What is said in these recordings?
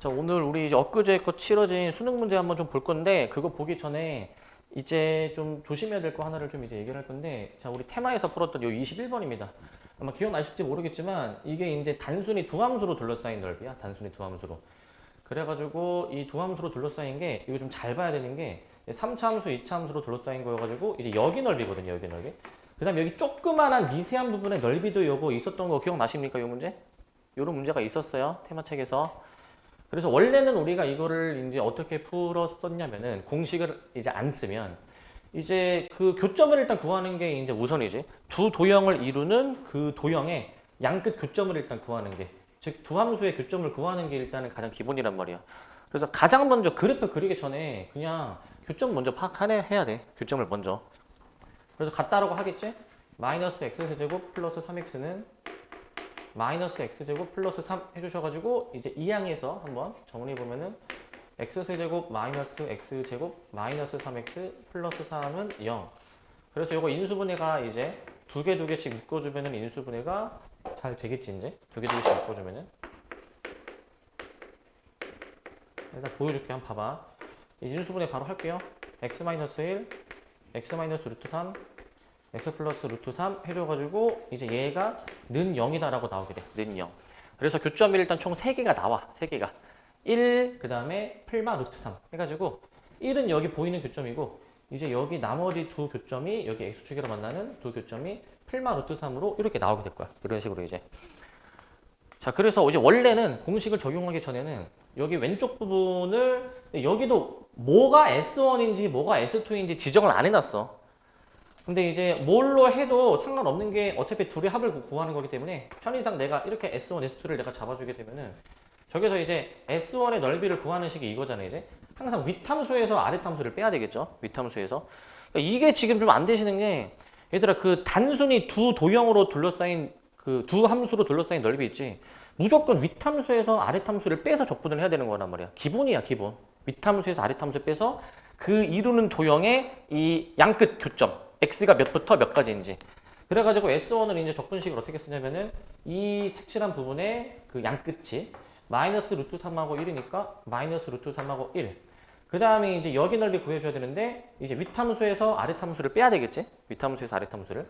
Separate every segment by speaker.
Speaker 1: 자, 오늘 우리 이제 엊그제 거 치러진 수능 문제 한번 좀 볼 건데, 그거 보기 전에 이제 좀 조심해야 될 거 하나를 좀 이제 얘기를 할 건데, 자, 우리 테마에서 풀었던 요 21번입니다. 아마 기억나실지 모르겠지만, 이게 이제 단순히 두 함수로 둘러싸인 넓이야. 단순히 두 함수로. 그래가지고 이 두 함수로 둘러싸인 게, 이거 좀 잘 봐야 되는 게, 3차 함수, 2차 함수로 둘러싸인 거여가지고, 이제 여기 넓이거든요, 여기 넓이. 그 다음에 여기 조그만한 미세한 부분의 넓이도 요거 있었던 거 기억나십니까, 요 문제? 요런 문제가 있었어요, 테마책에서. 그래서 원래는 우리가 이거를 이제 어떻게 풀었었냐면은 공식을 이제 안 쓰면 이제 그 교점을 일단 구하는 게 이제 우선이지. 두 도형을 이루는 그 도형의 양끝 교점을 일단 구하는 게, 즉 두 함수의 교점을 구하는 게 일단은 가장 기본이란 말이야. 그래서 가장 먼저 그래프 그리기 전에 그냥 교점 먼저 파악해야 돼. 교점을 먼저. 그래서 같다라고 하겠지? 마이너스 x제곱 플러스 3x는 마이너스 x제곱 플러스 3 해주셔가지고 이제 이 항에서 한번 정리해보면은 x세제곱 마이너스 x제곱 마이너스 3x 플러스 3은 0. 그래서 이거 인수분해가 이제 두 개씩 묶어주면은 인수분해가 잘 되겠지. 이제 두 개씩 묶어주면은 일단 보여줄게. 한번 봐봐. 인수분해 바로 할게요. x 마이너스 1 x 마이너스 루트 3 x 플러스 루트 3 해줘가지고 이제 얘가 는 0이다 라고 나오게 돼. 는 0. 그래서 교점이 일단 총 3개가 나와. 3개가 1, 그 다음에 풀마 루트 3 해가지고 1은 여기 보이는 교점이고, 이제 여기 나머지 두 교점이 여기 x축으로 만나는 두 교점이 풀마 루트 3으로 이렇게 나오게 될 거야. 이런 식으로 이제. 자, 그래서 이제 원래는 공식을 적용하기 전에는 여기 왼쪽 부분을, 여기도 뭐가 S1인지 뭐가 S2인지 지정을 안 해놨어. 근데 이제 뭘로 해도 상관없는 게 어차피 둘이 합을 구하는 거기 때문에 편의상 내가 이렇게 S1, S2를 내가 잡아주게 되면은 저기서 이제 S1의 넓이를 구하는 식이 이거잖아요. 이제 항상 윗함수에서 아랫함수를 빼야 되겠죠. 윗함수에서. 그러니까 이게 지금 좀 안 되시는 게, 얘들아, 그 단순히 두 도형으로 둘러싸인 그 두 함수로 둘러싸인 넓이 있지, 무조건 윗함수에서 아랫함수를 빼서 적분을 해야 되는 거란 말이야. 기본이야, 기본. 윗함수에서 아랫함수 빼서 그 이루는 도형의 이 양끝 교점, x가 몇부터 몇까지인지. 그래가지고 S1을 이제 적분식을 어떻게 쓰냐면은 이 색칠한 부분의 그 양끝이 마이너스 루트 3하고 1이니까 마이너스 루트 3하고 1. 그 다음에 이제 여기 넓이 구해줘야 되는데 이제 윗함수에서 아랫함수를 빼야 되겠지? 윗함수에서 아랫함수를.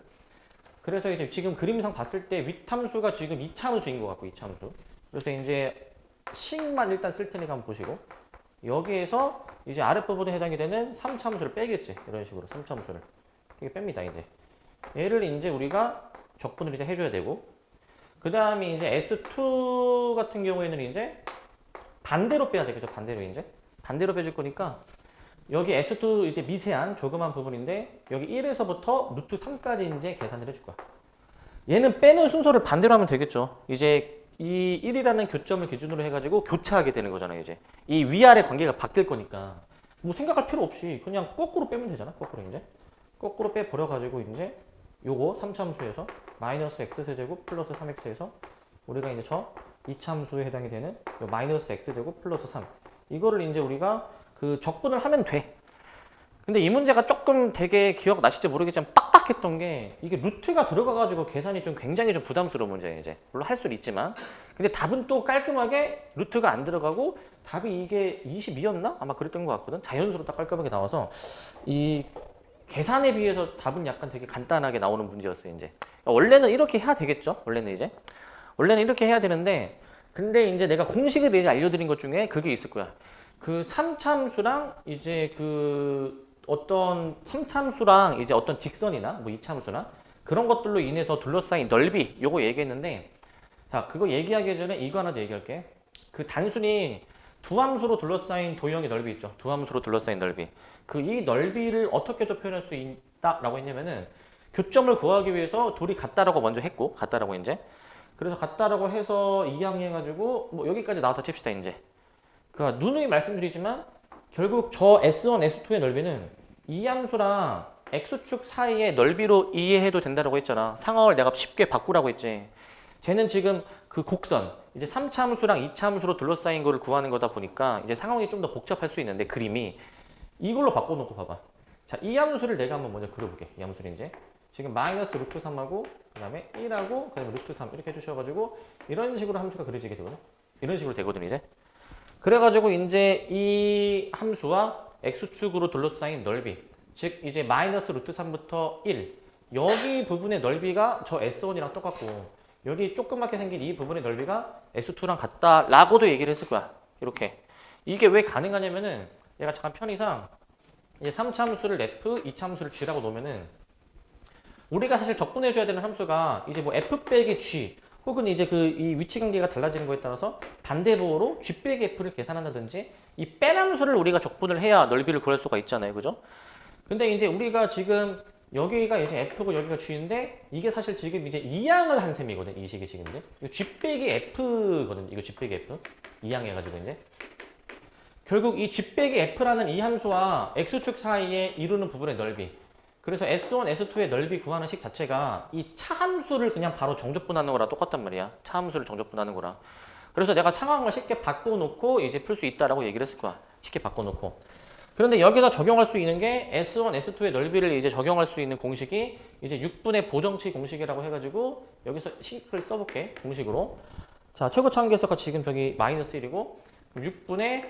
Speaker 1: 그래서 이제 지금 그림상 봤을 때 윗함수가 지금 2차함수인 것 같고, 2차함수. 그래서 이제 식만 일단 쓸 테니까 한번 보시고, 여기에서 이제 아랫부분에 해당이 되는 3차함수를 빼겠지. 이런 식으로 3차함수를. 이게 뺍니다, 이제. 얘를 이제 우리가 적분을 이제 해줘야 되고, 그 다음에 이제 S2 같은 경우에는 이제 반대로 빼야 되겠죠, 반대로 이제. 반대로 빼줄 거니까, 여기 S2 이제 미세한 조그만 부분인데, 여기 1에서부터 루트 3까지 이제 계산을 해줄 거야. 얘는 빼는 순서를 반대로 하면 되겠죠. 이제 이 1이라는 교점을 기준으로 해가지고 교차하게 되는 거잖아요, 이제. 이 위아래 관계가 바뀔 거니까. 뭐 생각할 필요 없이 그냥 거꾸로 빼면 되잖아, 거꾸로 이제. 거꾸로 빼버려가지고 이제 요거 3차 함수에서 마이너스 x세제곱 플러스 3x에서 우리가 이제 저 2차 함수에 해당이 되는 요 마이너스 x제곱 플러스 3, 이거를 이제 우리가 그 적분을 하면 돼. 근데 이 문제가 조금 되게 기억나실지 모르겠지만 빡빡했던 게, 이게 루트가 들어가가지고 계산이 좀 굉장히 좀 부담스러운 문제예요, 이제. 물론 할 수는 있지만. 근데 답은 또 깔끔하게 루트가 안 들어가고, 답이 이게 22였나? 아마 그랬던 것 같거든. 자연수로 딱 깔끔하게 나와서 이 계산에 비해서 답은 약간 되게 간단하게 나오는 문제였어요, 이제. 원래는 이렇게 해야 되겠죠? 원래는 이렇게 해야 되는데, 근데 이제 내가 공식을 이제 알려드린 것 중에 그게 있을 거야. 그 3참수랑 이제 그 어떤 3참수랑 이제 어떤 직선이나 뭐 2참수나 그런 것들로 인해서 둘러싸인 넓이, 요거 얘기했는데, 자, 그거 얘기하기 전에 이거 하나 더 얘기할게. 그 단순히 두 함수로 둘러싸인 도형의 넓이 있죠. 두 함수로 둘러싸인 넓이. 그 이 넓이를 어떻게 더 표현할 수 있다라고 했냐면은, 교점을 구하기 위해서 둘이 같다라고 먼저 했고, 같다라고 이제. 그래서 같다라고 해서 이항해가지고 뭐 여기까지 나왔다 칩시다, 이제. 그러니까 누누이 말씀드리지만 결국 저 S1, S2의 넓이는 이 함수랑 X축 사이의 넓이로 이해해도 된다고 했잖아. 상황을 내가 쉽게 바꾸라고 했지. 쟤는 지금 그 곡선, 이제 3차 함수랑 2차 함수로 둘러싸인 거를 구하는 거다 보니까 이제 상황이 좀 더 복잡할 수 있는데, 그림이 이걸로 바꿔놓고 봐봐. 자, 이 함수를 내가 한번 먼저 그려볼게. 이 함수를 이제 지금 마이너스 루트 3하고 그 다음에 1하고 그 다음에 루트 3 이렇게 해주셔가지고 이런 식으로 함수가 그려지게 되거든. 이런 식으로 되거든, 이제. 그래가지고 이제 이 함수와 x축으로 둘러싸인 넓이, 즉 이제 마이너스 루트 3부터 1, 여기 부분의 넓이가 저 S1이랑 똑같고 여기 조그맣게 생긴 이 부분의 넓이가 S2랑 같다라고도 얘기를 했을 거야. 이렇게. 이게 왜 가능하냐면은 얘가 잠깐 편의상 이제 3차 함수를 F, 2차 함수를 G라고 놓으면은 우리가 사실 적분해줘야 되는 함수가 이제 뭐 F 빼기 G 혹은 이제 그 이 위치 관계가 달라지는 거에 따라서 반대부호로 G 빼기 F를 계산한다든지 이 뺀 함수를 우리가 적분을 해야 넓이를 구할 수가 있잖아요. 그죠? 근데 이제 우리가 지금 여기가 이제 F고 여기가 G인데 이게 사실 지금 이제 이항을 한 셈이거든. 이 식이 지금 이제. 이거 G 빼기 F거든. 이거 G 빼기 F. 이항 해가지고 이제. 결국 이 G 빼기 F라는 이 함수와 X축 사이에 이루는 부분의 넓이. 그래서 S1, S2의 넓이 구하는 식 자체가 이 차함수를 그냥 바로 정적분하는 거랑 똑같단 말이야. 차함수를 정적분하는 거랑. 그래서 내가 상황을 쉽게 바꿔놓고 이제 풀 수 있다라고 얘기를 했을 거야. 쉽게 바꿔놓고. 그런데 여기서 적용할 수 있는 게 S1, S2의 넓이를 이제 적용할 수 있는 공식이 이제 6분의 보정치 공식이라고 해가지고 여기서 식을 써볼게. 공식으로. 자, 최고차 한계수가 지금 여기 마이너스 1이고 6분의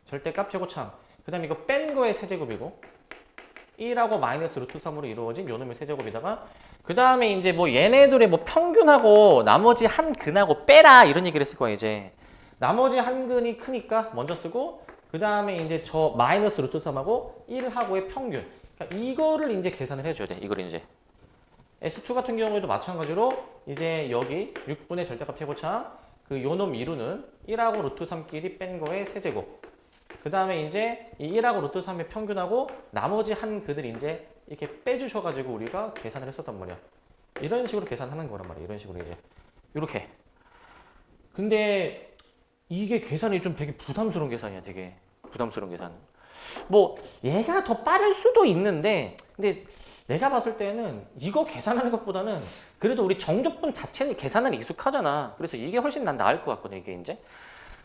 Speaker 1: 절대값 최고차. 그 다음에 이거 뺀 거의 세제곱이고 1하고 마이너스 루트 3으로 이루어진 요 놈의 세제곱이다가 그 다음에 이제 뭐 얘네들의 뭐 평균하고 나머지 한 근하고 빼라 이런 얘기를 했을 거야 이제. 나머지 한 근이 크니까 먼저 쓰고 그 다음에 이제 저 마이너스 루트 3하고 1하고의 평균. 그러니까 이거를 이제 계산을 해줘야 돼. 이걸 이제. S2 같은 경우에도 마찬가지로 이제 여기 6분의 절대값 최고차 그 요놈 이루는 1하고 루트 3끼리 뺀 거의 세제곱. 그 다음에 이제 이 1하고 루트 3의 평균하고 나머지 한 근을 이제 이렇게 빼주셔가지고 우리가 계산을 했었단 말이야. 이런 식으로 계산하는 거란 말이야. 이런 식으로 이제. 이렇게. 근데 이게 계산이 좀 되게 부담스러운 계산이야. 되게 부담스러운 계산. 뭐 얘가 더 빠를 수도 있는데 근데 내가 봤을 때는 이거 계산하는 것보다는 그래도 우리 정적분 자체는 계산은 익숙하잖아. 그래서 이게 훨씬 난 나을 것 같거든. 이게 이제.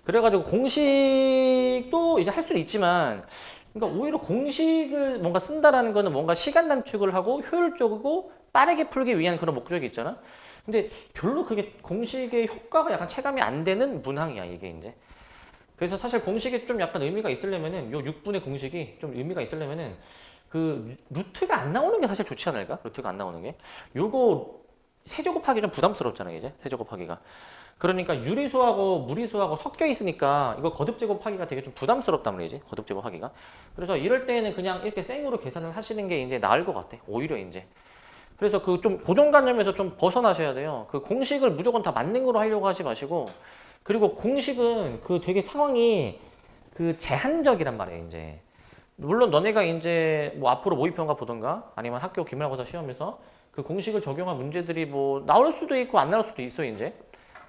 Speaker 1: 그래가지고 공식도 이제 할 수는 있지만 그러니까 오히려 공식을 뭔가 쓴다라는 거는 뭔가 시간 단축을 하고 효율적이고 빠르게 풀기 위한 그런 목적이 있잖아. 근데 별로 그게 공식의 효과가 약간 체감이 안 되는 문항이야 이게 이제. 그래서 사실 공식이 좀 약간 의미가 있으려면은 요 6분의 공식이 좀 의미가 있으려면은 그 루트가 안 나오는 게 사실 좋지 않을까? 루트가 안 나오는 게. 요거 세제곱하기 좀 부담스럽잖아 이제 세제곱하기가. 그러니까 유리수하고 무리수하고 섞여 있으니까 이거 거듭제곱하기가 되게 좀 부담스럽단 말이지. 거듭제곱하기가. 그래서 이럴 때는 그냥 이렇게 생으로 계산을 하시는 게 이제 나을 것 같아. 오히려 이제. 그래서 그 좀 고정관념에서 좀 벗어나셔야 돼요. 그 공식을 무조건 다 맞는 거로 하려고 하지 마시고 그리고 공식은 그 되게 상황이 그 제한적이란 말이에요, 이제. 물론 너네가 이제 뭐 앞으로 모의평가 보던가 아니면 학교 기말고사 시험에서 그 공식을 적용한 문제들이 뭐 나올 수도 있고 안 나올 수도 있어, 이제.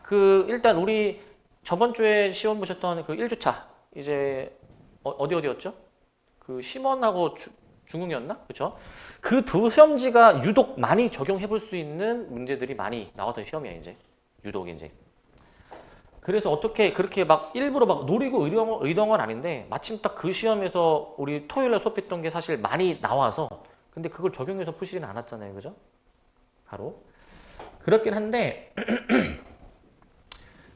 Speaker 1: 그 일단 우리 저번 주에 시험 보셨던 그 1주차 이제 어디였죠? 그 심원하고 중흥이었나? 그쵸? 그 두 시험지가 유독 많이 적용해 볼 수 있는 문제들이 많이 나왔던 시험이야, 이제. 유독 이제. 그래서 어떻게 그렇게 막 일부러 막 노리고 의도한 건 아닌데 마침 딱 그 시험에서 우리 토요일에 수업했던 게 사실 많이 나와서 근데 그걸 적용해서 푸시지는 않았잖아요. 그죠? 바로. 그렇긴 한데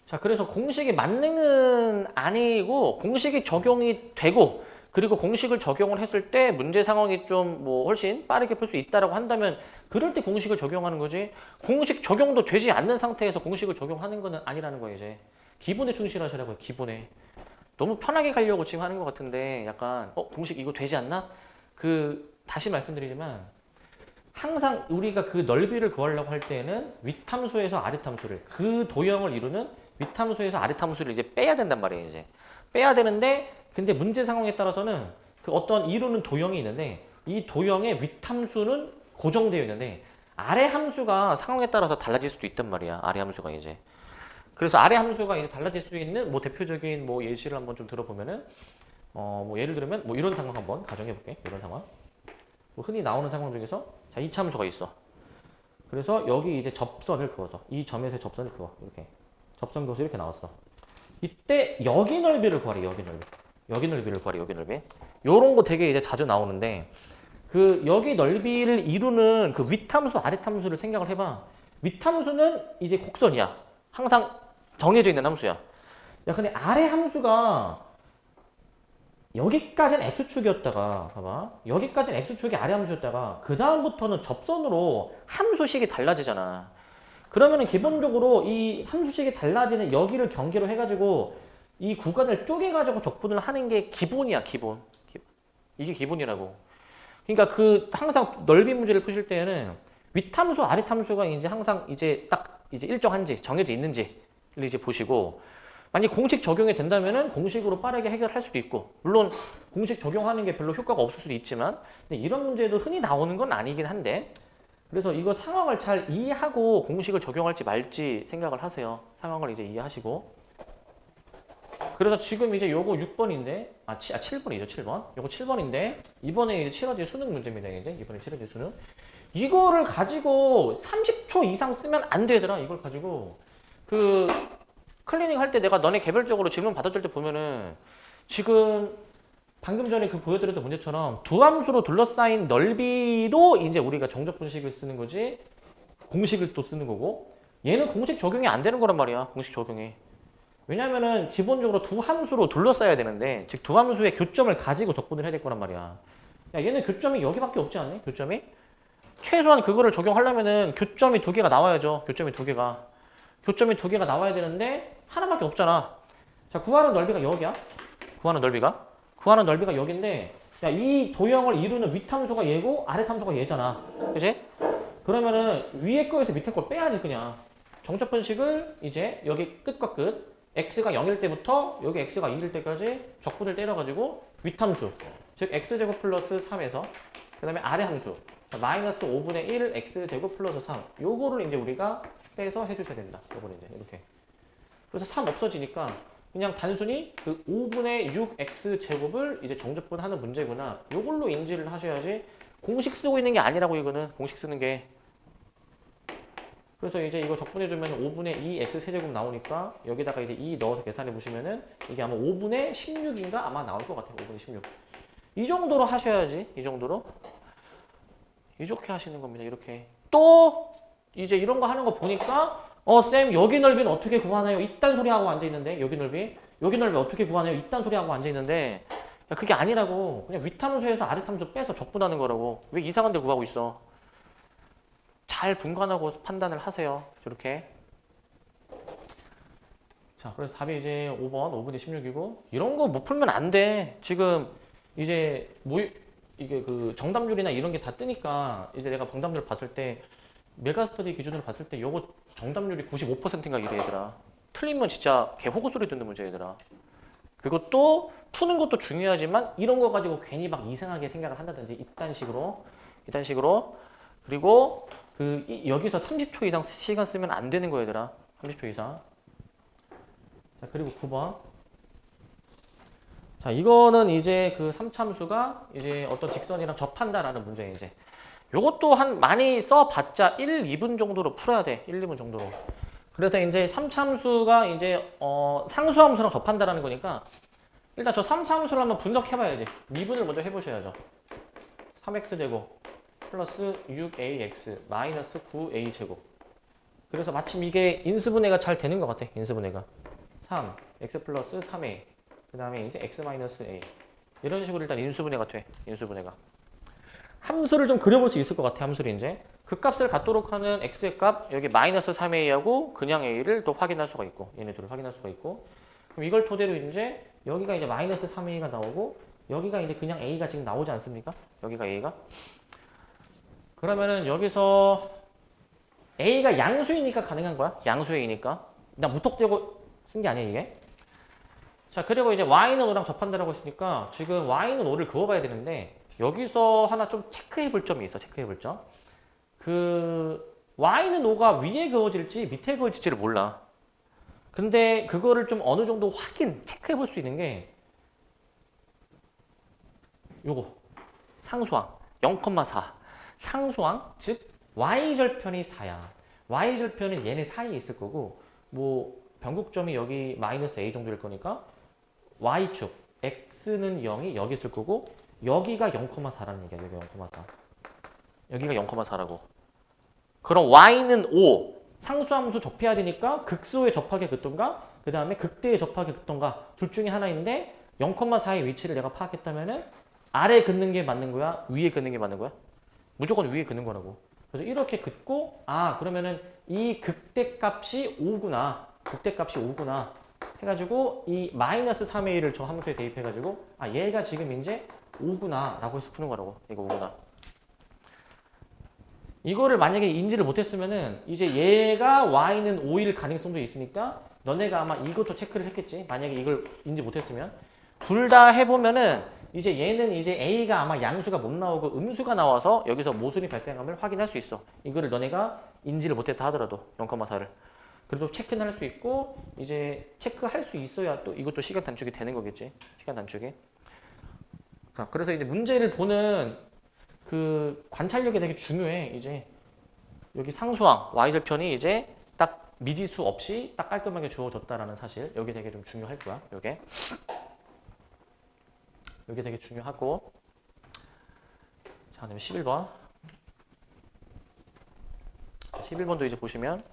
Speaker 1: 자, 그래서 공식이 만능은 아니고 공식이 적용이 되고 그리고 공식을 적용을 했을 때 문제 상황이 좀 뭐 훨씬 빠르게 풀 수 있다라고 한다면 그럴 때 공식을 적용하는 거지. 공식 적용도 되지 않는 상태에서 공식을 적용하는 거는 아니라는 거예요, 이제. 기본에 충실하시라고요, 기본에. 너무 편하게 가려고 지금 하는 것 같은데 약간 공식 이거 되지 않나? 다시 말씀드리지만 항상 우리가 그 넓이를 구하려고 할 때는 윗함수에서 아랫함수를 그 도형을 이루는 윗함수에서 아랫함수를 이제 빼야 된단 말이에요, 이제. 빼야 되는데 근데 문제 상황에 따라서는 그 어떤 이루는 도형이 있는데 이 도형의 윗함수는 고정되어 있는데 아래 함수가 상황에 따라서 달라질 수도 있단 말이야. 아래 함수가 이제. 그래서 아래 함수가 이제 달라질 수 있는 뭐 대표적인 뭐 예시를 한번 좀 들어보면은 뭐 예를 들면 뭐 이런 상황 한번 가정해 볼게. 이런 상황. 뭐 흔히 나오는 상황 중에서 자, 이차 함수가 있어. 그래서 여기 이제 접선을 그어서 이 점에서 접선을 그어. 이렇게. 접선 그어서 이렇게 나왔어. 이때 여기 넓이를 구하래. 여기 넓이. 여기 넓이를 구하래. 여기 넓이. 요런 거 되게 이제 자주 나오는데 그 여기 넓이를 이루는 그 윗함수, 아랫함수를 생각을 해봐. 윗함수는 이제 곡선이야. 항상 정해져 있는 함수야. 야, 근데 아래 함수가 여기까지는 x축이었다가 봐봐. 여기까지는 x축이 아래 함수였다가 그 다음부터는 접선으로 함수식이 달라지잖아. 그러면은 기본적으로 이 함수식이 달라지는 여기를 경계로 해가지고 이 구간을 쪼개가지고 적분을 하는 게 기본이야, 기본. 이게 기본이라고. 그러니까 그 항상 넓이 문제를 푸실 때는 윗함수, 아랫함수가 이제 항상 이제 딱 이제 일정한지 정해져 있는지를 이제 보시고 만약 공식 적용이 된다면은 공식으로 빠르게 해결할 수도 있고 물론 공식 적용하는 게 별로 효과가 없을 수도 있지만 근데 이런 문제도 흔히 나오는 건 아니긴 한데 그래서 이거 상황을 잘 이해하고 공식을 적용할지 말지 생각을 하세요. 상황을 이제 이해하시고 그래서 지금 이제 요거 6번인데 7번이죠 7번 요거 7번인데 이번에 이제 7화제 수능 문제입니다. 이제 이번에 7화제 수능 이거를 가지고 30초 이상 쓰면 안 되더라. 이걸 가지고 그 클리닝 할 때 내가 너네 개별적으로 질문 받아줄 때 보면은 지금 방금 전에 그 보여드렸던 문제처럼 두 함수로 둘러싸인 넓이로 이제 우리가 정적 분식을 쓰는 거지 공식을 또 쓰는 거고 얘는 공식 적용이 안 되는 거란 말이야. 공식 적용이. 왜냐면은 기본적으로 두 함수로 둘러싸야 되는데 즉 두 함수의 교점을 가지고 적분을 해야 될 거란 말이야. 야 얘는 교점이 여기밖에 없지 않니? 교점이? 최소한 그거를 적용하려면은 교점이 두 개가 나와야죠. 교점이 두 개가. 교점이 두 개가 나와야 되는데 하나밖에 없잖아. 자, 구하는 넓이가 여기야. 구하는 넓이가. 구하는 넓이가 여기인데 야, 이 도형을 이루는 윗함수가 얘고 아랫함수가 얘잖아. 그치? 그러면은 위에 거에서 밑에 걸 빼야지 그냥. 정적 분식을 이제 여기 끝과 끝 x가 0일 때부터 여기 x가 2일 때까지 적분을 때려가지고 윗함수 즉 x제곱 플러스 3에서 그 다음에 아래 함수 마이너스 5분의 1 x제곱 플러스 3 요거를 이제 우리가 빼서 해주셔야 된다. 요거는 이제 이렇게 그래서 3 없어지니까 그냥 단순히 그 5분의 6 x제곱을 이제 정적분하는 문제구나. 요걸로 인지를 하셔야지 공식 쓰고 있는 게 아니라고 이거는 공식 쓰는 게 그래서 이제 이거 적분해주면 5분의 2 x 세제곱 나오니까 여기다가 이제 2 넣어서 계산해 보시면은 이게 아마 5분의 16인가 아마 나올 것 같아요. 5분의 16. 이 정도로 하셔야지. 이 정도로. 이렇게 하시는 겁니다. 이렇게. 또 이제 이런 거 하는 거 보니까 쌤 여기 넓이는 어떻게 구하나요? 이딴 소리 하고 앉아 있는데 여기 넓이 어떻게 구하나요? 이딴 소리 하고 앉아 있는데 야, 그게 아니라고. 그냥 윗함수에서 아랫함수 빼서 적분하는 거라고. 왜 이상한 데 구하고 있어? 잘 분간하고 판단을 하세요. 이렇게. 자, 그래서 답이 이제 5번, 5분의 16이고 이런 거 못 풀면 안 돼. 지금 이제 이게 그 정답률이나 이런 게 다 뜨니까 이제 내가 정답률 봤을 때 메가스터디 기준으로 봤을 때 요거 정답률이 95%인가 이래 얘들아. 틀리면 진짜 개 호구 소리 듣는 문제 얘들아. 그것도 푸는 것도 중요하지만 이런 거 가지고 괜히 막 이상하게 생각을 한다든지 이딴 식으로 그리고 여기서 30초 이상 시간 쓰면 안 되는 거 얘들아. 30초 이상. 자, 그리고 9번. 자, 이거는 이제 그 3참수가 이제 어떤 직선이랑 접한다라는 문제예요, 이제. 요것도 많이 써봤자 1, 2분 정도로 풀어야 돼. 1, 2분 정도로. 그래서 이제 3참수가 이제, 상수함수랑 접한다라는 거니까 일단 저 3참수를 한번 분석해봐야지. 미분을 먼저 해보셔야죠. 3x제곱 플러스 6ax 마이너스 9a제곱. 그래서 마침 이게 인수분해가 잘 되는 것 같아. 인수분해가. 3, x 플러스 3a. 그 다음에 이제 x 마이너스 a. 이런 식으로 일단 인수분해가 돼. 인수분해가. 함수를 좀 그려볼 수 있을 것 같아. 함수를 이제. 그 값을 갖도록 하는 x의 값, 여기 마이너스 3a하고 그냥 a를 또 확인할 수가 있고, 얘네들을 확인할 수가 있고. 그럼 이걸 토대로 이제 여기가 이제 마이너스 3a가 나오고, 여기가 이제 그냥 a가 지금 나오지 않습니까? 여기가 a가. 그러면은 여기서 a가 양수이니까 가능한 거야. 양수이니까. 나 무턱대고 쓴 게 아니야, 이게. 자, 그리고 이제 y는 5랑 접한다라고 했으니까 지금 y는 5를 그어봐야 되는데 여기서 하나 좀 체크해 볼 점이 있어. 체크해 볼 점. y는 5가 위에 그어질지 밑에 그어질지를 몰라. 근데 그거를 좀 어느 정도 체크해 볼 수 있는 게 요거. 상수항 0,4. 상수항, 즉 y절편이 4야. y절편은 얘네 사이에 있을 거고 뭐 변곡점이 여기 마이너스 a 정도일 거니까 y축, x는 0이 여기 있을 거고 여기가 0,4라는 얘기야. 여기가 0,4. 여기가 0,4라고. 그럼 y는 5. 상수함수 접해야 되니까 극소에 접하게 긋던가 그 다음에 극대에 접하게 긋던가 둘 중에 하나인데 0,4의 위치를 내가 파악했다면은 아래 긋는 게 맞는 거야? 위에 긋는 게 맞는 거야? 무조건 위에 긋는 거라고. 그래서 이렇게 긋고 그러면은 이 극대값이 5구나. 극대값이 5구나. 해가지고 이 마이너스 3의 1을 저 함수에 대입해가지고 얘가 지금 이제 5구나 라고 해서 푸는 거라고. 이거 5구나. 이거를 만약에 인지를 못했으면은 이제 얘가 y는 5일 가능성도 있으니까 너네가 아마 이것도 체크를 했겠지. 만약에 이걸 인지 못했으면 둘 다 해보면은 이제 얘는 이제 a가 아마 양수가 못 나오고 음수가 나와서 여기서 모순이 발생함을 확인할 수 있어. 이거를 너네가 인지를 못했다 하더라도 0,4를 그래도 체크는 할 수 있고 이제 체크할 수 있어야 또 이것도 시간 단축이 되는 거겠지. 시간 단축이. 자, 그래서 이제 문제를 보는 그 관찰력이 되게 중요해. 이제 여기 상수항 y절편이 이제 딱 미지수 없이 딱 깔끔하게 주어졌다라는 사실. 여기 되게 좀 중요할 거야. 요게 되게 중요하고. 자, 그다음에 11번. 11번도 이제 보시면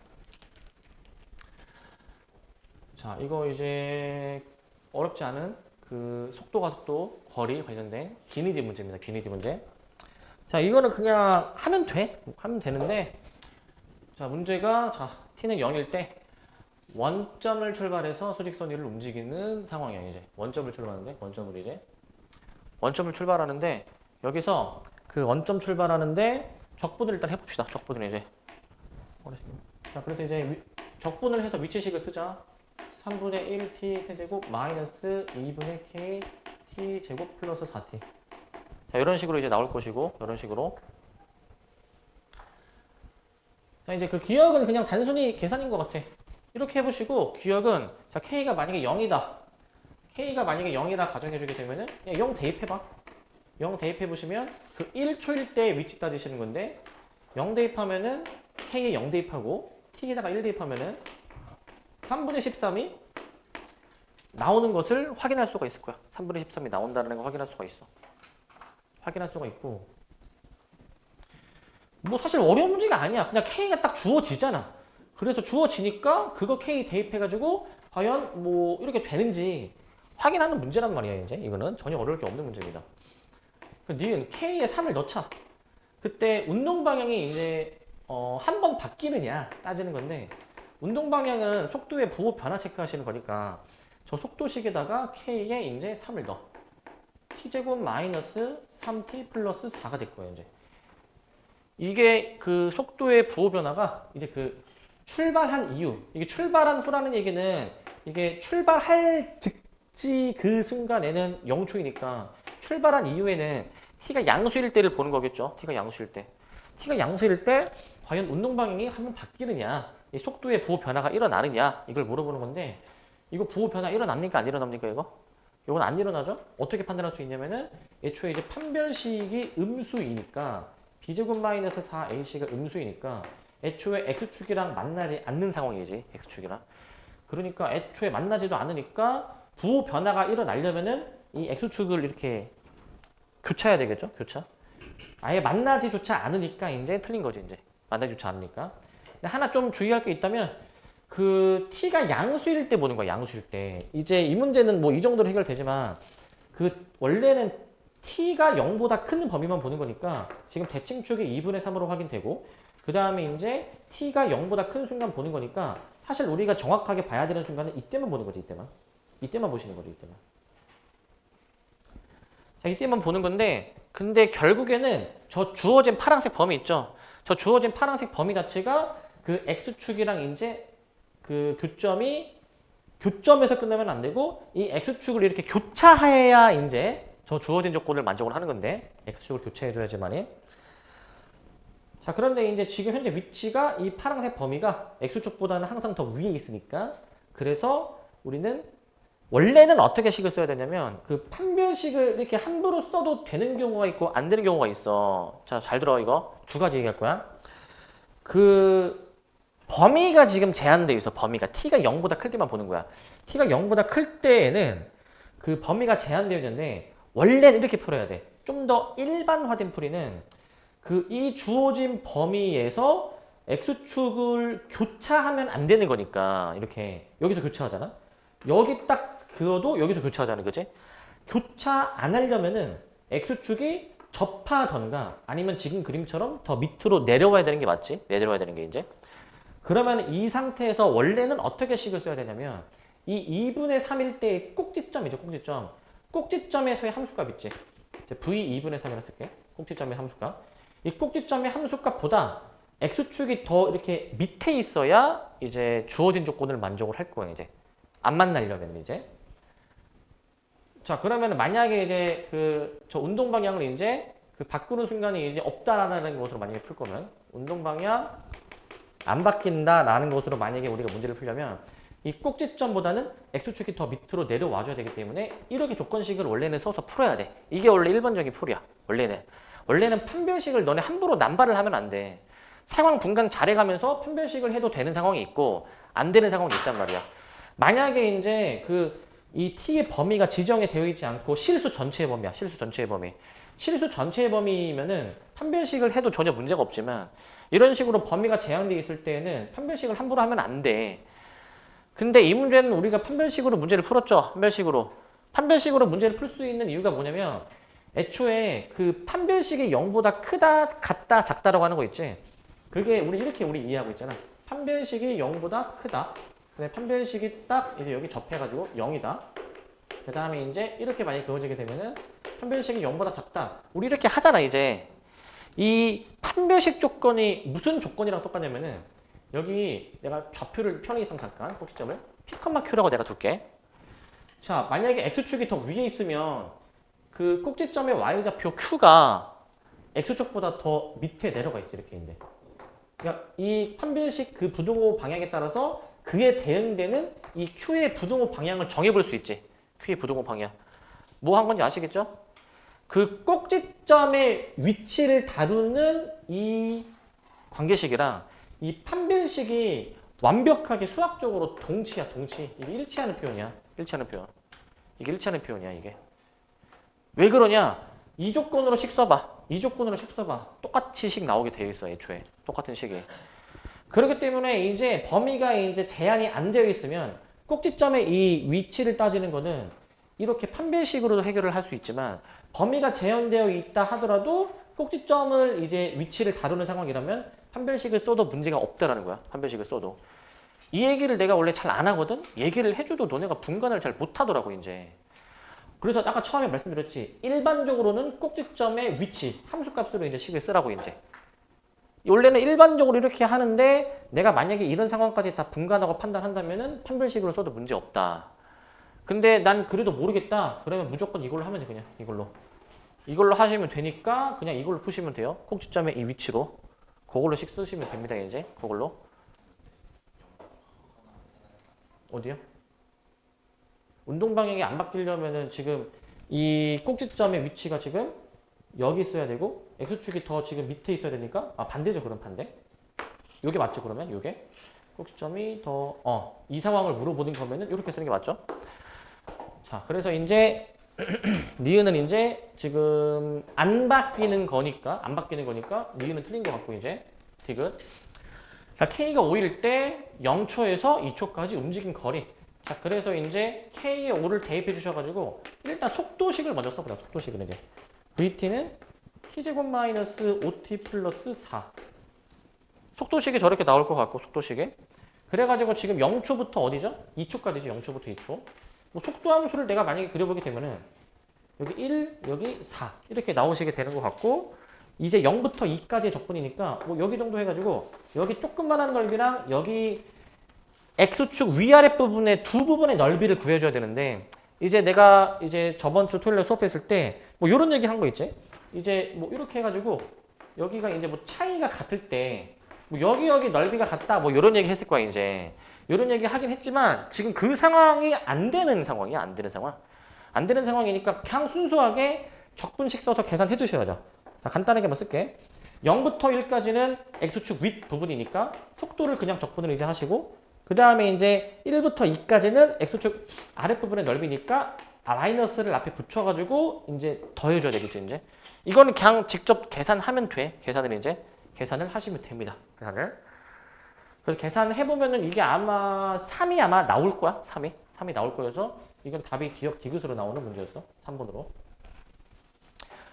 Speaker 1: 자, 이거 이제 어렵지 않은 그 속도 가속도 거리 관련된 기니디 문제입니다. 기니디 문제. 자, 이거는 그냥 하면 돼. 하면 되는데 자, 문제가 t는 0일 때 원점을 출발해서 수직선 위를 움직이는 상황이야. 이제 원점을 출발하는데 여기서 그 원점 출발하는데 적분을 일단 해봅시다. 적분을 이제 자, 그래서 이제 적분을 해서 위치식을 쓰자. 3분의 1 t 세제곱 마이너스 2분의 k t 제곱 플러스 4t. 자, 이런 식으로 이제 나올 것이고, 이런 식으로. 자, 이제 그 기억은 그냥 단순히 계산인 것 같아. 이렇게 해보시고, 기억은, 자, k가 만약에 0이다. k가 만약에 0이라 가정해주게 되면은, 그냥 0 대입해봐. 0 대입해보시면, 그 1초일 때 위치 따지시는 건데, 0 대입하면은, k에 0 대입하고, t에다가 1 대입하면은, 3분의 13이 나오는 것을 확인할 수가 있을 거야. 3분의 13이 나온다는 걸 확인할 수가 있어. 확인할 수가 있고. 뭐 사실 어려운 문제가 아니야. 그냥 K가 딱 주어지잖아. 그래서 주어지니까 그거 K 대입해가지고 과연 뭐 이렇게 되는지 확인하는 문제란 말이야. 이제 이거는 전혀 어려울 게 없는 문제입니다. 니은 K에 3을 넣자. 그때 운동 방향이 이제 한 번 바뀌느냐 따지는 건데 운동 방향은 속도의 부호 변화 체크하시는 거니까 저 속도식에다가 K에 이제 3을 넣어. t제곱 마이너스 3t 플러스 4가 될 거예요. 이제 이게 그 속도의 부호 변화가 이제 그 출발한 이후, 이게 출발한 후라는 얘기는 이게 출발할 즉지 그 순간에는 0초이니까 출발한 이후에는 t가 양수일 때를 보는 거겠죠. t가 양수일 때. t가 양수일 때 과연 운동 방향이 한번 바뀌느냐, 이 속도의 부호 변화가 일어나느냐 이걸 물어보는 건데 이거 부호 변화 일어납니까? 안 일어납니까? 이건 안 일어나죠? 어떻게 판단할 수 있냐면은 애초에 이제 판별식이 음수이니까 b제곱 마이너스 4ac가 음수이니까 애초에 x축이랑 만나지 않는 상황이지. x축이랑. 그러니까 애초에 만나지도 않으니까 부호 변화가 일어나려면은 이 x축을 이렇게 교차해야 되겠죠? 교차. 아예 만나지조차 않으니까 이제 틀린 거지. 이제 만나지조차 않으니까. 근데 하나 좀 주의할 게 있다면 그 t가 양수일 때 보는 거야. 양수일 때. 이제 이 문제는 뭐 이 정도로 해결되지만 그 원래는 t가 0보다 큰 범위만 보는 거니까 지금 대칭축이 2분의 3으로 확인되고 그 다음에 이제 t가 0보다 큰 순간 보는 거니까 사실 우리가 정확하게 봐야 되는 순간은 이때만 보는 거지. 이때만 보시는 거죠. 이때만. 자, 이때만 보는 건데 근데 결국에는 저 주어진 파란색 범위 있죠. 저 주어진 파란색 범위 자체가 그 x축이랑 이제 그 교점에서 끝나면 안 되고 이 x축을 이렇게 교차해야 이제 저 주어진 조건을 만족을 하는 건데 x축을 교차해줘야지만이. 자, 그런데 이제 지금 현재 위치가 이 파란색 범위가 x축보다는 항상 더 위에 있으니까 그래서 우리는 원래는 어떻게 식을 써야 되냐면 그 판별식을 이렇게 함부로 써도 되는 경우가 있고 안 되는 경우가 있어. 자, 잘 들어. 이거 두 가지 얘기할 거야. 그 범위가 지금 제한돼 있어. 범위가 t가 0보다 클 때만 보는 거야. t가 0보다 클 때에는 그 범위가 제한되어 있는데 원래는 이렇게 풀어야 돼. 좀 더 일반화된 풀이는 그 이 주어진 범위에서 x축을 교차하면 안 되는 거니까 이렇게 여기서 교차하잖아. 여기 딱 그어도 여기서 교차하잖아. 그치? 교차 안 하려면은 X축이 접하던가 아니면 지금 그림처럼 더 밑으로 내려와야 되는 게 맞지? 내려와야 되는 게 이제. 그러면 이 상태에서 원래는 어떻게 식을 써야 되냐면 이 2분의 3일 때의 꼭지점이죠. 꼭지점. 꼭지점에서의 함수값 있지. V 2분의 3이라 쓸게. 꼭지점의 함수값. 이 꼭지점의 함수값보다 X축이 더 이렇게 밑에 있어야 이제 주어진 조건을 만족을 할 거예요. 이제. 안 만나려면 이제. 자, 그러면 만약에 이제 저 운동 방향을 이제 바꾸는 순간에 이제 없다라는 것으로 만약에 풀 거면 운동 방향 안 바뀐다라는 것으로 만약에 우리가 문제를 풀려면 이 꼭지점보다는 X축이 더 밑으로 내려와줘야 되기 때문에 이렇게 조건식을 원래는 써서 풀어야 돼. 이게 원래 일반적인 풀이야. 원래는 판별식을 너네 함부로 남발을 하면 안 돼. 상황 분강 잘해가면서 판별식을 해도 되는 상황이 있고 안 되는 상황이 있단 말이야. 만약에 이제 이 T의 범위가 지정이 되어 있지 않고 실수 전체의 범위야. 실수 전체의 범위. 실수 전체의 범위면은 판별식을 해도 전혀 문제가 없지만 이런 식으로 범위가 제한되어 있을 때에는 판별식을 함부로 하면 안 돼. 근데 이 문제는 우리가 판별식으로 문제를 풀었죠. 판별식으로 문제를 풀 수 있는 이유가 뭐냐면 애초에 판별식이 0보다 크다, 같다, 작다라고 하는 거 있지. 그게 우리 이해하고 있잖아. 판별식이 0보다 크다. 근데 판별식이 딱 이제 여기 접해가지고 0이다. 그 다음에 이제 이렇게 만약에 그어지게 되면은 판별식이 0보다 작다. 우리 이렇게 하잖아, 이제. 이 판별식 조건이 무슨 조건이랑 똑같냐면은 여기 내가 좌표를 편의상 잠깐 꼭지점을 P, Q라고 내가 둘게. 자, 만약에 X축이 더 위에 있으면 꼭지점의 Y좌표 Q가 X축보다 더 밑에 내려가 있지, 이렇게 있는데. 그러니까 이 판별식 부등호 방향에 따라서 그에 대응되는 이 Q의 부등호 방향을 정해볼 수 있지. Q의 부등호 방향. 뭐 한 건지 아시겠죠? 꼭지점의 위치를 다루는 이 관계식이랑 이 판별식이 완벽하게 수학적으로 동치야, 동치. 이게 일치하는 표현이야. 이게 일치하는 표현이야, 이게. 왜 그러냐? 이 조건으로 식 써봐. 똑같이 식 나오게 되어 있어, 애초에. 똑같은 식이. 그렇기 때문에 이제 범위가 이제 제한이 안 되어 있으면 꼭지점의 이 위치를 따지는 거는 이렇게 판별식으로도 해결을 할 수 있지만 범위가 제한되어 있다 하더라도 꼭지점을 이제 위치를 다루는 상황이라면 판별식을 써도 문제가 없다라는 거야. 판별식을 써도. 이 얘기를 내가 원래 잘 안 하거든? 얘기를 해줘도 너네가 분간을 잘 못하더라고, 이제. 그래서 아까 처음에 말씀드렸지. 일반적으로는 꼭지점의 위치, 함수값으로 이제 식을 쓰라고, 이제. 원래는 일반적으로 이렇게 하는데 내가 만약에 이런 상황까지 다 분간하고 판단한다면은 판별식으로 써도 문제 없다. 근데 난 그래도 모르겠다. 그러면 무조건 이걸로 하면 돼, 그냥. 이걸로 하시면 되니까 그냥 이걸로 푸시면 돼요. 꼭지점의 이 위치로. 그걸로 식 쓰시면 됩니다, 이제. 그걸로. 어디요? 운동 방향이 안 바뀌려면은 지금 이 꼭지점의 위치가 지금 여기 있어야 되고 X축이 더 지금 밑에 있어야 되니까 반대죠, 그럼 반대. 요게 맞죠, 그러면? 요게 꼭지점이 더 이 상황을 물어보는 거면은 이렇게 쓰는 게 맞죠? 자, 그래서 이제 니은은 이제 지금 안 바뀌는 거니까 니은은 틀린 것 같고 이제 디귿. 자, K가 5일 때 0초에서 2초까지 움직인 거리. 자, 그래서 이제 K의 5를 대입해 주셔가지고 일단 속도식을 먼저 써보자. 속도식은 이제 VT는 T제곱 마이너스 5T 플러스 4. 속도식이 저렇게 나올 것 같고, 속도식이. 그래가지고 지금 0초부터 어디죠? 2초까지죠. 0초부터 2초. 뭐 속도 함수를 내가 만약에 그려보게 되면은 여기 1, 여기 4 이렇게 나오시게 되는 것 같고, 이제 0부터 2까지의 적분이니까 뭐 여기 정도 해가지고 여기 조그만한 넓이랑 여기 X축 위아래 부분의 두 부분의 넓이를 구해줘야 되는데, 이제 내가 이제 저번 주 토요일에 수업했을 때 뭐 이런 얘기 한 거 있지? 이제 뭐 이렇게 해가지고 여기가 이제 뭐 차이가 같을 때 뭐 여기 넓이가 같다 뭐 이런 얘기 했을 거야, 이제. 이런 얘기 하긴 했지만 지금 그 상황이 안 되는 상황이야. 안 되는 상황이니까 그냥 순수하게 적분식 써서 계산해 주셔야죠. 자, 간단하게 한번 쓸게. 0부터 1까지는 X축 윗 부분이니까 속도를 그냥 적분을 이제 하시고, 그 다음에 이제 1부터 2까지는 X축 아랫부분의 넓이니까 마이너스를 앞에 붙여가지고 이제 더해줘야 되겠지, 이제. 이거는 그냥 직접 계산하면 돼. 계산을 하시면 됩니다. 그래서 계산을 해보면은 이게 아마 3이 아마 나올 거야. 3이 3이 나올 거여서 이건 답이 기억 디귿으로 나오는 문제였어. 3번으로.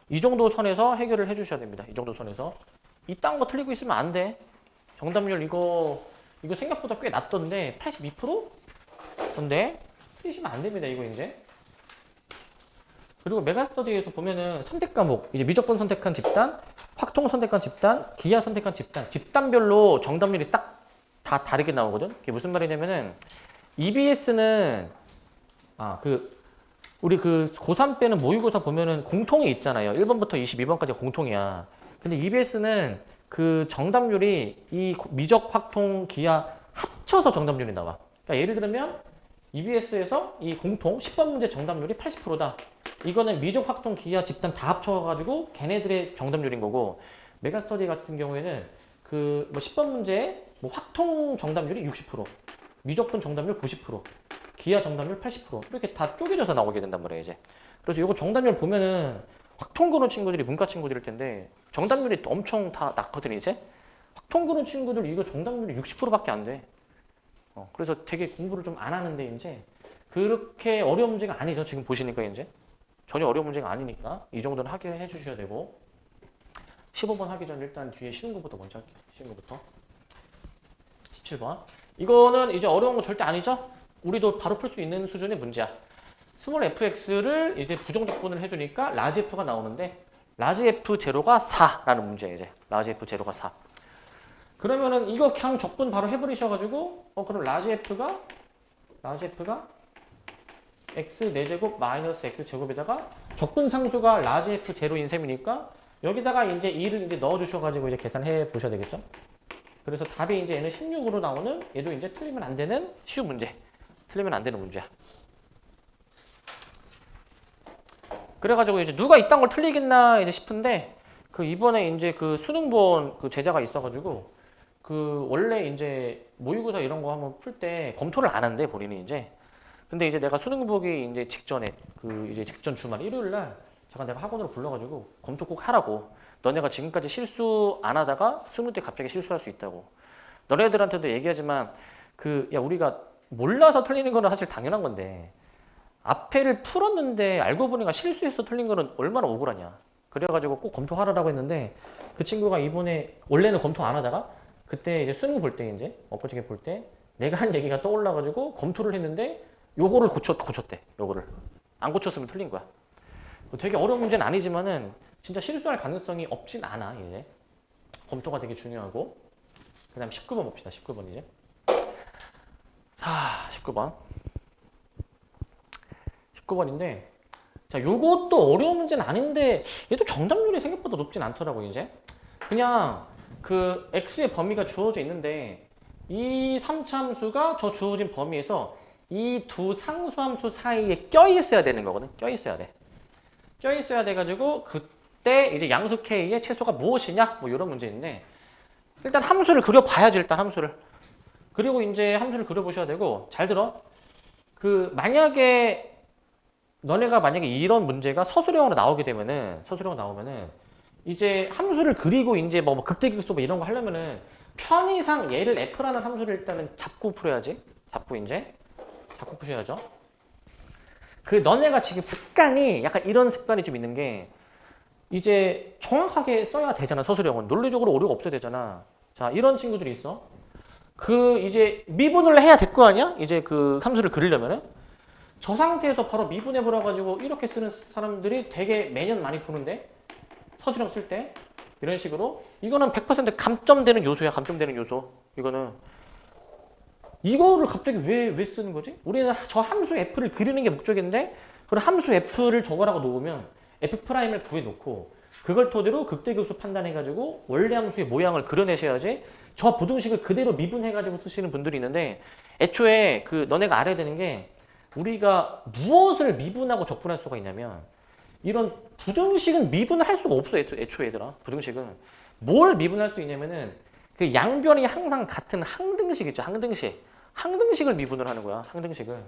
Speaker 1: 이 정도 선에서 해결을 해주셔야 됩니다. 이 정도 선에서. 이딴 거 틀리고 있으면 안 돼. 정답률 이거 생각보다 꽤 낮던데 82%? 근데 틀리시면 안 됩니다. 이거 이제. 그리고 메가스터디에서 보면은 선택 과목, 이제 미적분 선택한 집단, 확통 선택한 집단, 기하 선택한 집단, 집단별로 정답률이 딱 다 다르게 나오거든. 그게 무슨 말이냐면은 EBS는 우리 그 고3 때는 모의고사 보면은 공통이 있잖아요. 1번부터 22번까지 공통이야. 근데 EBS는 그 정답률이 이 미적, 확통, 기하 합쳐서 정답률이 나와. 그러니까 예를 들면 EBS에서 이 공통 10번 문제 정답률이 80%다. 이거는 미적, 확통, 기하, 집단 다 합쳐가지고 걔네들의 정답률인 거고, 메가스터디 같은 경우에는 그 뭐 10번 문제 뭐 확통 정답률이 60%, 미적분 정답률 90%, 기하 정답률 80% 이렇게 다 쪼개져서 나오게 된단 말이에요 이제. 그래서 이거 정답률 보면은 확통 그런 친구들이 문과 친구들일 텐데 정답률이 엄청 다 낮거든 이제. 확통 그런 친구들 이거 정답률이 60%밖에 안 돼. 그래서 되게 공부를 좀 안 하는데 이제 그렇게 어려운 문제가 아니죠. 지금 보시니까 이제 전혀 어려운 문제가 아니니까 이 정도는 하게 해주셔야 되고, 15번 하기 전 일단 뒤에 쉬운 거부터 먼저 할게요. 쉬운 거부터. 17번. 이거는 이제 어려운 거 절대 아니죠? 우리도 바로 풀 수 있는 수준의 문제야. 스몰 fx를 이제 부정적분을 해주니까 라지 f가 나오는데 라지 f 제로가 4라는 문제예요. 이제 라지 f 제로가 4. 그러면은 이거 그냥 적분 바로 해버리셔가지고 그럼 라지 f가 x 4제곱 마이너스 x 제곱에다가 적분 상수가 라지 f 제로인 셈이니까 여기다가 이제 2를 이제 넣어주셔가지고 이제 계산해 보셔야 되겠죠? 그래서 답이 이제 얘는 16으로 나오는, 얘도 이제 틀리면 안 되는 쉬운 문제. 틀리면 안 되는 문제야. 그래가지고 이제 누가 이딴 걸 틀리겠나 이제 싶은데, 그 이번에 이제 그 수능 본 그 제자가 있어가지고 그 원래 이제 모의고사 이런 거 한번 풀 때 검토를 안 한대 본인이 이제. 근데 이제 내가 수능 보기 이제 직전에 그 이제 직전 주말 일요일 날 잠깐 내가 학원으로 불러가지고 검토 꼭 하라고. 너네가 지금까지 실수 안 하다가 수능 때 갑자기 실수할 수 있다고. 너네들한테도 얘기하지만 야 우리가 몰라서 틀리는 거는 사실 당연한 건데 앞에를 풀었는데 알고 보니까 실수해서 틀린 거는 얼마나 억울하냐. 그래가지고 꼭 검토하라고 했는데 그 친구가 이번에 원래는 검토 안 하다가 그때 이제 수능 볼 때 이제 엊그저께 볼 때 내가 한 얘기가 떠올라가지고 검토를 했는데 요거를 고쳤대. 요거를 안 고쳤으면 틀린 거야. 되게 어려운 문제는 아니지만은 진짜 실수할 가능성이 없진 않아. 이제 검토가 되게 중요하고. 그 다음 19번 봅시다. 19번 이제. 자, 19번. 19번인데 자, 요것도 어려운 문제는 아닌데 얘도 정답률이 생각보다 높진 않더라고 이제. 그냥 그 x의 범위가 주어져 있는데 이 3차함수가 저 주어진 범위에서 이 두 상수함수 사이에 껴있어야 되는 거거든. 껴있어야 돼. 껴있어야 돼가지고 그때 이제 양수 k의 최소가 무엇이냐 뭐 이런 문제인데, 일단 함수를 그려봐야지. 일단 함수를 그리고 이제 함수를 그려보셔야 되고, 잘 들어. 그 만약에 너네가 만약에 이런 문제가 서술형으로 나오게 되면은 이제 함수를 그리고 이제 뭐 극대극소 뭐 이런 거 하려면은 편의상 얘를 f라는 함수를 일단은 잡고 풀어야지. 잡고 푸셔야죠. 그 너네가 지금 습관이 약간 이런 습관이 좀 있는 게 이제 정확하게 써야 되잖아. 서술형은 논리적으로 오류가 없어야 되잖아. 자, 이런 친구들이 있어. 그 이제 미분을 해야 될 거 아니야? 이제 그 함수를 그리려면은 저 상태에서 바로 미분해 버려 가지고 이렇게 쓰는 사람들이 되게 매년 많이 보는데, 서술형 쓸 때 이런 식으로 이거는 100% 감점되는 요소야. 감점되는 요소. 이거를 갑자기 왜 쓰는 거지? 우리는 저 함수 f를 그리는 게 목적인데 그럼 함수 f를 적어라고 놓으면 f'을 구해놓고 그걸 토대로 극대극소 판단해가지고 원래 함수의 모양을 그려내셔야지 저 부등식을 그대로 미분해가지고 쓰시는 분들이 있는데, 애초에 그 너네가 알아야 되는 게 우리가 무엇을 미분하고 적분할 수가 있냐면 이런 부등식은 미분을 할 수가 없어. 애초에 얘들아. 부등식은 뭘 미분할 수 있냐면은 그 양변이 항상 같은 항등식 있죠. 항등식을 미분을 하는 거야. 항등식을.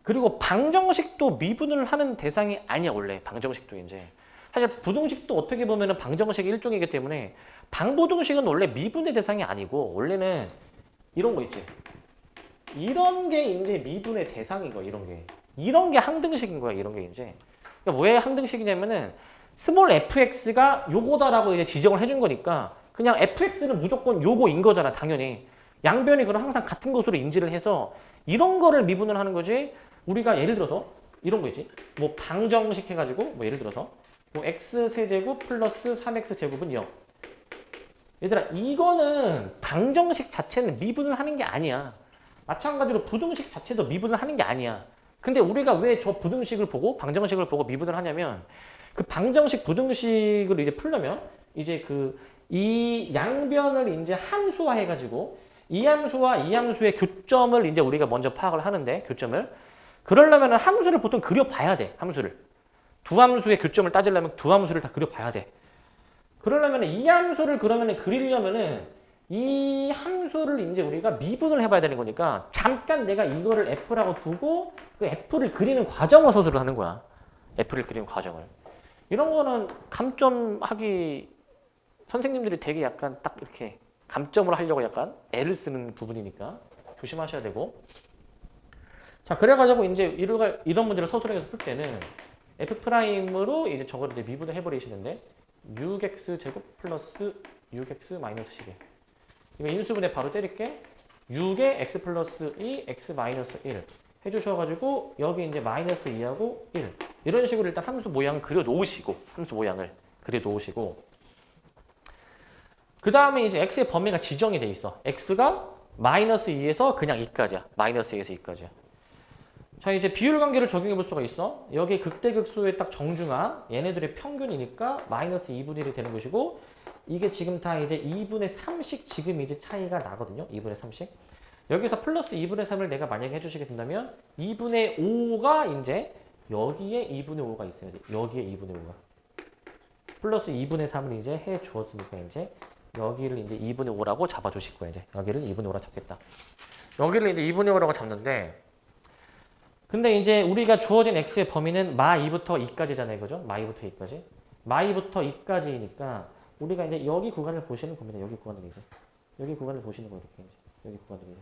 Speaker 1: 그리고 방정식도 미분을 하는 대상이 아니야. 원래 방정식도 이제 사실 부등식도 어떻게 보면은 방정식의 일종이기 때문에 방부등식은 원래 미분의 대상이 아니고 원래는 이런 거 있지. 이런 게 이제 미분의 대상인 거야, 이런 게. 이런 게 항등식인 거야, 이런 게 이제. 그러니까 왜 항등식이냐면은 스몰 fx가 요거다라고 이제 지정을 해준 거니까 그냥 fx는 무조건 요거인 거잖아, 당연히. 양변이 그럼 항상 같은 것으로 인지를 해서 이런 거를 미분을 하는 거지. 우리가 예를 들어서 이런 거 있지. 뭐 방정식 해가지고 뭐 예를 들어서 뭐 x세제곱 플러스 3x제곱은 0. 얘들아, 이거는 방정식 자체는 미분을 하는 게 아니야. 마찬가지로 부등식 자체도 미분을 하는 게 아니야. 근데 우리가 왜 저 부등식을 보고 방정식을 보고 미분을 하냐면 그 방정식 부등식을 이제 풀려면 이제 그 이 양변을 이제 함수화 해가지고 이 함수와 이 함수의 교점을 이제 우리가 먼저 파악을 하는데 교점을 그러려면 함수를 보통 그려봐야 돼. 함수를 두 함수의 교점을 따지려면 두 함수를 다 그려봐야 돼. 그러려면 이 함수를 그러면 그리려면은 이 함수를 이제 우리가 미분을 해봐야 되는 거니까 잠깐 내가 이거를 f라고 두고 그 f를 그리는 과정을 서술을 하는 거야. f를 그리는 과정을. 이런 거는 감점하기 선생님들이 되게 약간 딱 이렇게 감점을 하려고 약간 애를 쓰는 부분이니까 조심하셔야 되고. 자, 그래가지고 이제 이런 문제를 서술해서 풀 때는 f'으로 이제 저거를 이제 미분을 해버리시는데 6x 제곱 플러스 6x 마이너스 11. 이거 인수분해 바로 때릴게. 6에 x 플러스 2, x 마이너스 1 해주셔가지고 여기 이제 마이너스 2하고 1 이런 식으로 일단 함수 모양을 그려 놓으시고 함수 모양을 그려 놓으시고 그 다음에 이제 x의 범위가 지정이 돼 있어. x가 마이너스 2에서 그냥 2까지야. 마이너스 2에서 2까지야. 자, 이제 비율 관계를 적용해 볼 수가 있어. 여기 극대극소의 딱 정중하 얘네들의 평균이니까 마이너스 2분의 1이 되는 것이고 이게 지금 다 이제 2분의 3씩 지금 이제 차이가 나거든요. 2분의 3씩. 여기서 플러스 2분의 3을 내가 만약에 해주시게 된다면 2분의 5가 이제 여기에 2분의 5가 있어야 돼. 여기에 2분의 5가. 플러스 2분의 3을 이제 해 주었으니까 이제 여기를 이제 2분의 5라고 잡아주실 거야. 이제 여기를 2분의 5라고 잡겠다. 여기를 이제 2분의 5라고 잡는데 근데 이제 우리가 주어진 x의 범위는 마 2부터 2까지잖아요. 그죠? 마 2부터 2까지. 마 2부터 2까지니까 우리가 이제 여기 구간을 보시는 겁니다. 여기 구간을 이제. 여기 구간을 보시는 거예요. 이렇게 이제. 여기 구간을 이제.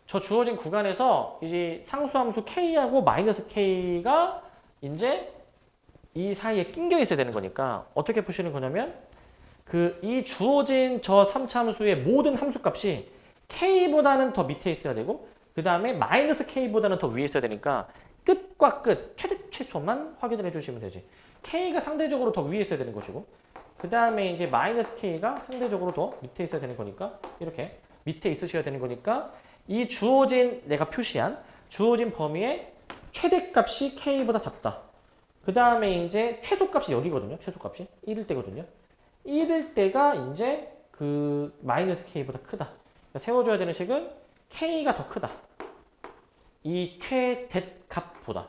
Speaker 1: 저 주어진 구간에서 이제 상수함수 k하고 마이너스 k가 이제 이 사이에 낑겨 있어야 되는 거니까 어떻게 푸시는 거냐면 그 이 주어진 저 3차 함수의 모든 함수값이 k보다는 더 밑에 있어야 되고 그 다음에 마이너스 k보다는 더 위에 있어야 되니까 끝과 끝, 최대 최소만 확인을 해주시면 되지. k가 상대적으로 더 위에 있어야 되는 것이고 그 다음에 이제 마이너스 k가 상대적으로 더 밑에 있어야 되는 거니까 이렇게 밑에 있으셔야 되는 거니까 이 주어진 내가 표시한 주어진 범위의 최대값이 k보다 작다. 그 다음에 이제 최소값이 여기거든요. 최소값이 1일 때거든요. 1일 때가 이제 그 마이너스 k보다 크다. 그러니까 세워줘야 되는 식은 k가 더 크다. 이 최대값보다.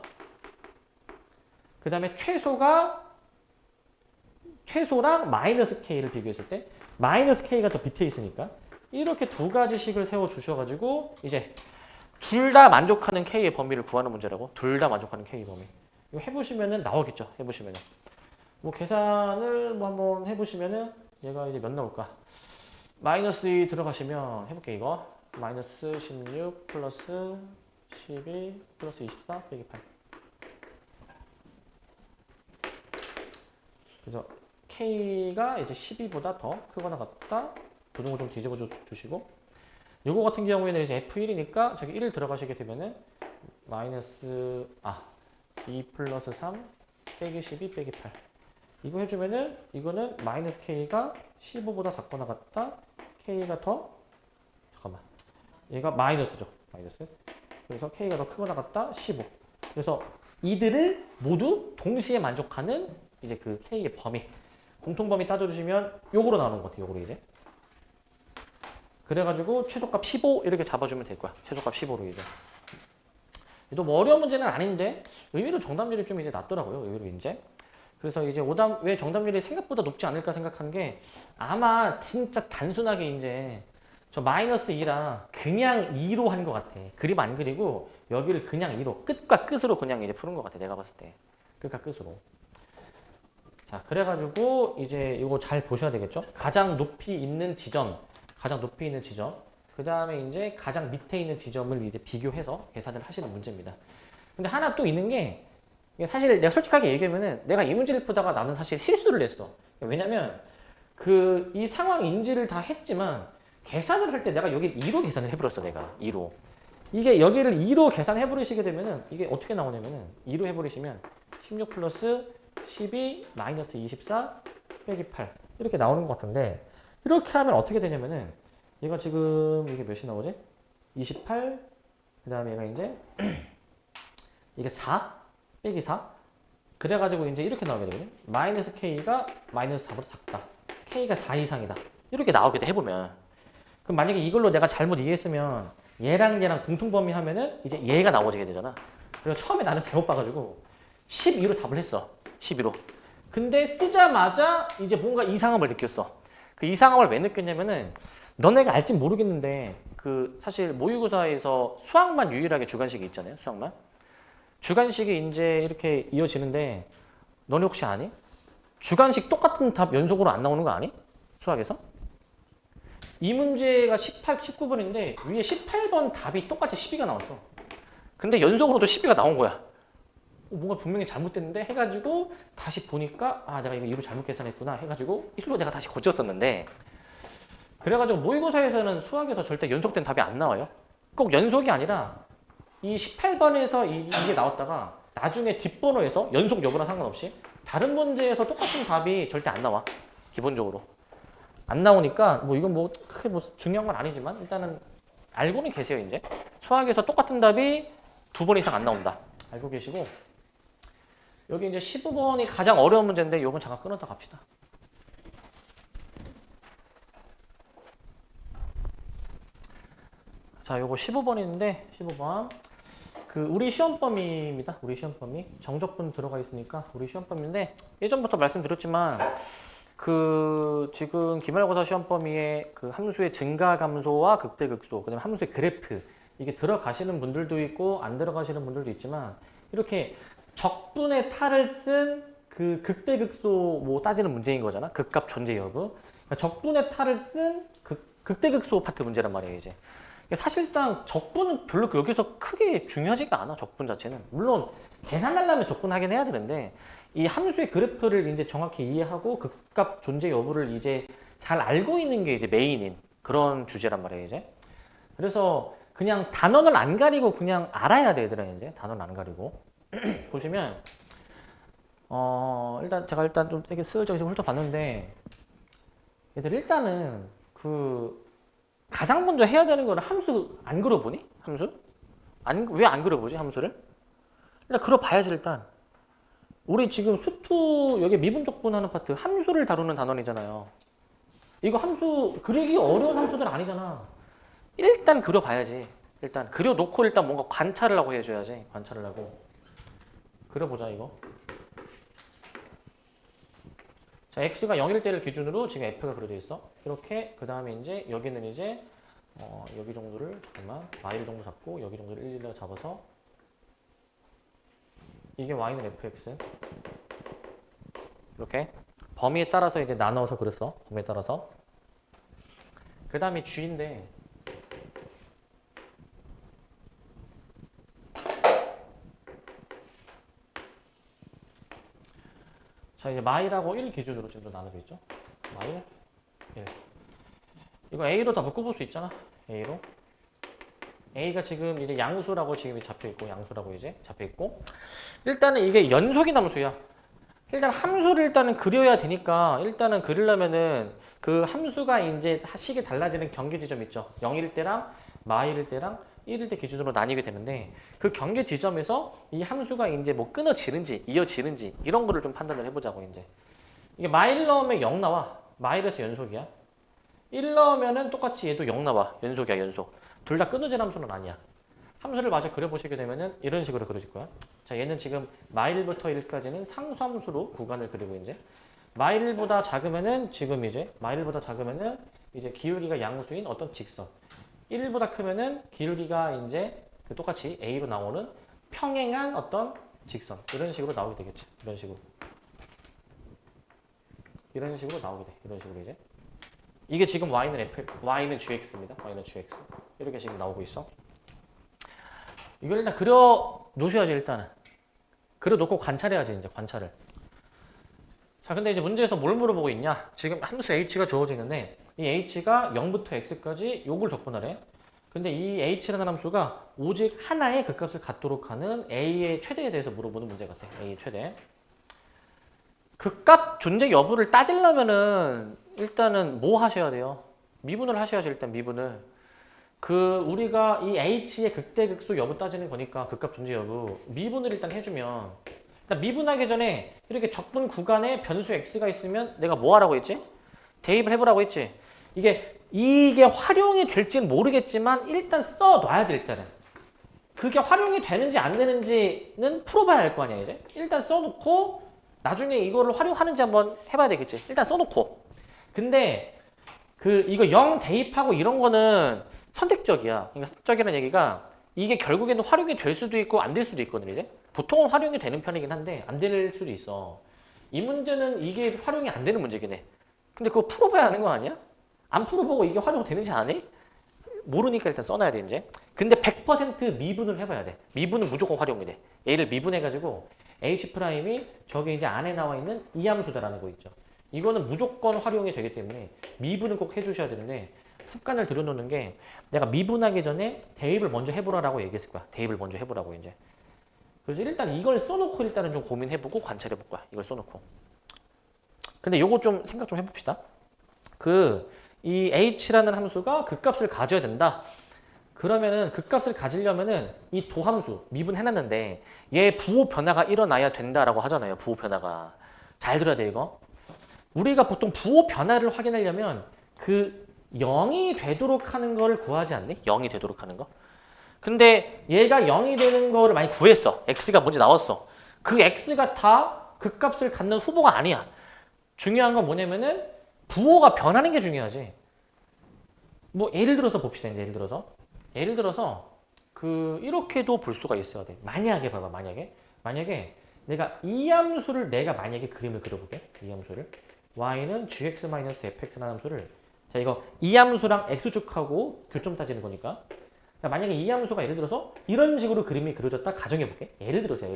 Speaker 1: 그 다음에 최소랑 마이너스 k를 비교했을 때 마이너스 k가 더 밑에 있으니까 이렇게 두 가지 식을 세워주셔가지고 이제 둘 다 만족하는 k의 범위를 구하는 문제라고. 둘 다 만족하는 k의 범위. 이거 해보시면은 나오겠죠. 해보시면은. 뭐 계산을 뭐 한번 해보시면은 얘가 이제 몇 나올까? 마이너스 2 들어가시면 해볼게 이거. 마이너스 16 플러스 12 플러스 24 빼기 8. 그래서 k가 이제 12보다 더 크거나 같다. 부등호 좀 뒤집어 주시고 요거 같은 경우에는 이제 f1이니까 저기 1을 들어가시게 되면은 마이너스 2 플러스 3 빼기 12 빼기 8 이거 해주면은 이거는 마이너스 k가 15보다 작거나 같다. k가 더 잠깐만 얘가 마이너스죠. 마이너스. 그래서 k가 더 크거나 같다. 15. 그래서 이들을 모두 동시에 만족하는 이제 그 k의 범위 공통범위 따져주시면 요거로 나오는 것 같아요. 요거로 이제. 그래가지고 최소값 15 이렇게 잡아주면 될 거야. 최소값 15로 이제. 또 뭐 어려운 문제는 아닌데 의외로 정답률이 좀 이제 낮더라고요. 의외로 이제. 그래서 이제 왜 정답률이 생각보다 높지 않을까 생각한 게 아마 진짜 단순하게 이제 저 마이너스 2랑 그냥 2로 한 것 같아. 그림 안 그리고 여기를 그냥 2로 끝과 끝으로 그냥 이제 푸는 것 같아. 내가 봤을 때. 끝과 끝으로. 자, 그래가지고 이제 이거 잘 보셔야 되겠죠? 가장 높이 있는 지점. 그 다음에 이제 가장 밑에 있는 지점을 이제 비교해서 계산을 하시는 문제입니다. 근데 하나 또 있는 게 이게 사실 내가 솔직하게 얘기하면은 내가 이 문제를 푸다가 나는 사실 실수를 했어. 왜냐면 그 이 상황 인지를 다 했지만 계산을 할 때 내가 여기 2로 계산을 해버렸어. 내가 2로. 이게 여기를 2로 계산해버리시게 되면은 이게 어떻게 나오냐면은 2로 해버리시면 16 플러스 12 마이너스 24 빼기 8 이렇게 나오는 것 같은데 이렇게 하면 어떻게 되냐면은 얘가 지금 이게 몇이 나오지? 28 그 다음에 얘가 이제 이게 4 빼기 4 그래가지고 이제 이렇게 나오게 되거든. 마이너스 K가 마이너스 4보다 작다. K가 4 이상이다. 이렇게 나오게 돼 해보면. 그럼 만약에 이걸로 내가 잘못 이해했으면 얘랑 얘랑 공통범위 하면은 이제 얘가 나오게 되잖아. 그리고 처음에 나는 잘못 봐가지고 12로 답을 했어. 12로. 근데 쓰자마자 이제 뭔가 이상함을 느꼈어. 그 이상함을 왜 느꼈냐면은 너네가 알진 모르겠는데 그 사실 모의고사에서 수학만 유일하게 주관식이 있잖아요. 수학만. 주관식이 이제 이렇게 이어지는데 너네 혹시 아니? 주관식 똑같은 답 연속으로 안 나오는 거 아니? 수학에서? 이 문제가 18, 19번인데 위에 18번 답이 똑같이 12가 나왔어. 근데 연속으로도 12가 나온 거야. 뭔가 분명히 잘못됐는데 해가지고 다시 보니까 아 내가 이거 2로 잘못 계산했구나 해가지고 1로 내가 다시 고쳤었는데 그래가지고 모의고사에서는 수학에서 절대 연속된 답이 안 나와요. 꼭 연속이 아니라 이 18번에서 이게 나왔다가 나중에 뒷번호에서 연속 여부랑 상관없이 다른 문제에서 똑같은 답이 절대 안 나와. 기본적으로. 안 나오니까 뭐 이건 뭐 크게 뭐 중요한 건 아니지만 일단은 알고는 계세요 이제. 수학에서 똑같은 답이 2번 이상 안 나온다. 알고 계시고 여기 이제 15번이 가장 어려운 문제인데 이건 잠깐 끊었다 갑시다. 자, 요거 15번인데 15번 그 우리 시험 범위입니다. 우리 시험 범위 정적분 들어가 있으니까 우리 시험 범위인데 예전부터 말씀드렸지만 그 지금 기말고사 시험 범위에 그 함수의 증가 감소와 극대 극소 그다음에 함수의 그래프 이게 들어가시는 분들도 있고 안 들어가시는 분들도 있지만 이렇게 적분의 탈을 쓴 그 극대 극소 뭐 따지는 문제인 거잖아. 극값 존재 여부. 그러니까 적분의 탈을 쓴 극대 극소 파트 문제란 말이에요, 이제. 사실상 적분은 별로 여기서 크게 중요하지가 않아. 적분 자체는 물론 계산하려면 적분하긴 해야 되는데 이 함수의 그래프를 이제 정확히 이해하고 극값 존재 여부를 이제 잘 알고 있는 게 이제 메인인 그런 주제란 말이에요, 이제. 그래서 그냥 단원을 안 가리고 그냥 알아야 돼, 얘들아. 이제 단원 안 가리고 보시면 일단 제가 일단 좀 되게 슬쩍 훑어봤는데 얘들 일단은 그 가장 먼저 해야 되는 거는 함수 안 그려보니? 함수? 왜 안 그려보지? 함수를? 일단 그려봐야지 일단. 우리 지금 수투 여기 미분적분하는 파트 함수를 다루는 단원이잖아요. 이거 함수 그리기 어려운 함수들 아니잖아. 일단 그려봐야지. 일단 그려놓고 일단 뭔가 관찰을 하고 해줘야지. 관찰을 하고. 그려보자 이거. 자, x가 0일 때를 기준으로 지금 f가 그려져 있어. 이렇게 그 다음에 이제 여기는 이제 여기 정도를 잠깐만 y를 정도 잡고 여기 정도를 1, 1로 잡아서 이게 y는 fx 이렇게 범위에 따라서 이제 나눠서 그렸어. 범위에 따라서 그 다음에 g인데 자 이제 마일하고 1 기준으로 지금 나눠져 있죠. 마일 1 이거 a로 다 묶어볼 수 있잖아. a로 a가 지금 이제 양수라고 지금 잡혀 있고 양수라고 이제 잡혀 있고 일단은 이게 연속인 함수야. 일단 함수를 일단은 그려야 되니까 일단은 그리려면은 그 함수가 이제 식이 달라지는 경계 지점 있죠. 0일 때랑 마일일 때랑 1일 때 기준으로 나뉘게 되는데 그 경계 지점에서 이 함수가 이제 뭐 끊어지는지 이어지는지 이런 거를 좀 판단을 해보자고 이제. 이게 마일 넣으면 0 나와. 마일에서 연속이야. 1 넣으면은 똑같이 얘도 0 나와. 연속이야, 연속. 둘 다 끊어진 함수는 아니야. 함수를 마저 그려보시게 되면은 이런 식으로 그려질 거야. 자, 얘는 지금 마일부터 1까지는 상수함수로 구간을 그리고 이제 마일보다 작으면은 지금 이제 마일보다 작으면은 이제 기울기가 양수인 어떤 직선. 1보다 크면은 기울기가 이제 똑같이 A로 나오는 평행한 어떤 직선. 이런 식으로 나오게 되겠지. 이런 식으로. 이런 식으로 나오게 돼. 이런 식으로 이제. 이게 지금 y는 gx입니다. y는 gx. 이렇게 지금 나오고 있어. 이걸 일단 그려 놓으셔야지 일단은. 그려 놓고 관찰해야지 이제 관찰을. 자, 근데 이제 문제에서 뭘 물어보고 있냐? 지금 함수 h가 주어져 있는데 이 h가 0부터 x까지 요걸 적분하래. 근데 이 h라는 함수가 오직 하나의 극값을 갖도록 하는 a의 최대에 대해서 물어보는 문제 같아. a의 최대. 극값 존재 여부를 따지려면은 일단은 뭐 하셔야 돼요? 미분을 하셔야죠. 일단 미분을. 우리가 이 h의 극대극소 여부 따지는 거니까 극값 존재 여부 미분을 일단 해주면, 그러니까 미분하기 전에 이렇게 적분 구간에 변수 x가 있으면 내가 뭐 하라고 했지? 대입을 해보라고 했지. 이게 활용이 될지는 모르겠지만 일단 써놔야 돼. 일단은 그게 활용이 되는지 안 되는지는 풀어봐야 할 거 아니야. 이제 일단 써놓고 나중에 이거를 활용하는지 한번 해봐야 되겠지. 일단 써놓고. 근데 이거 0 대입하고 이런 거는 선택적이야. 그러니까 선택적이라는 얘기가 이게 결국에는 활용이 될 수도 있고 안 될 수도 있거든. 이제 보통은 활용이 되는 편이긴 한데 안 될 수도 있어. 이 문제는 이게 활용이 안 되는 문제긴 해. 근데 그거 풀어봐야 하는 거 아니야? 안 풀어보고 이게 활용되는지 안 해? 모르니까 일단 써놔야 돼 이제. 근데 100% 미분을 해봐야 돼. 미분은 무조건 활용이 돼. 얘를 미분해가지고 H'이 저기 이제 안에 나와 있는 이 함수다라는 거 있죠. 이거는 무조건 활용이 되기 때문에 미분을 꼭 해주셔야 되는데, 습관을 들여놓는 게 내가 미분하기 전에 대입을 먼저 해보라고 얘기했을 거야. 대입을 먼저 해보라고 이제. 그래서 일단 이걸 써놓고 일단은 좀 고민해보고 관찰해볼 거야. 이걸 써놓고. 근데 요거 좀 생각 좀 해봅시다. 이 h라는 함수가 극값을 가져야 된다. 그러면은 극값을 가지려면은 이 도함수 미분해놨는데 얘 부호 변화가 일어나야 된다라고 하잖아요. 부호 변화가. 잘 들어야 돼 이거. 우리가 보통 부호 변화를 확인하려면 0이 되도록 하는 거를 구하지 않니? 0이 되도록 하는 거. 근데 얘가 0이 되는 거를 많이 구했어. x가 뭔지 나왔어. 그 x가 다 극값을 갖는 후보가 아니야. 중요한 건 뭐냐면은 부호가 변하는 게 중요하지. 뭐 예를 들어서 봅시다. 이제 예를 들어서 이렇게도 볼 수가 있어야 돼. 만약에 봐봐. 만약에 내가 이 함수를 만약에 그림을 그려볼게. 이 함수를 y는 gx-fx라는 함수를, 자 이거 이 함수랑 x축하고 교점 따지는 거니까, 그러니까 만약에 이 함수가 예를 들어서 이런 식으로 그림이 그려졌다 가정해볼게. 예를 들어서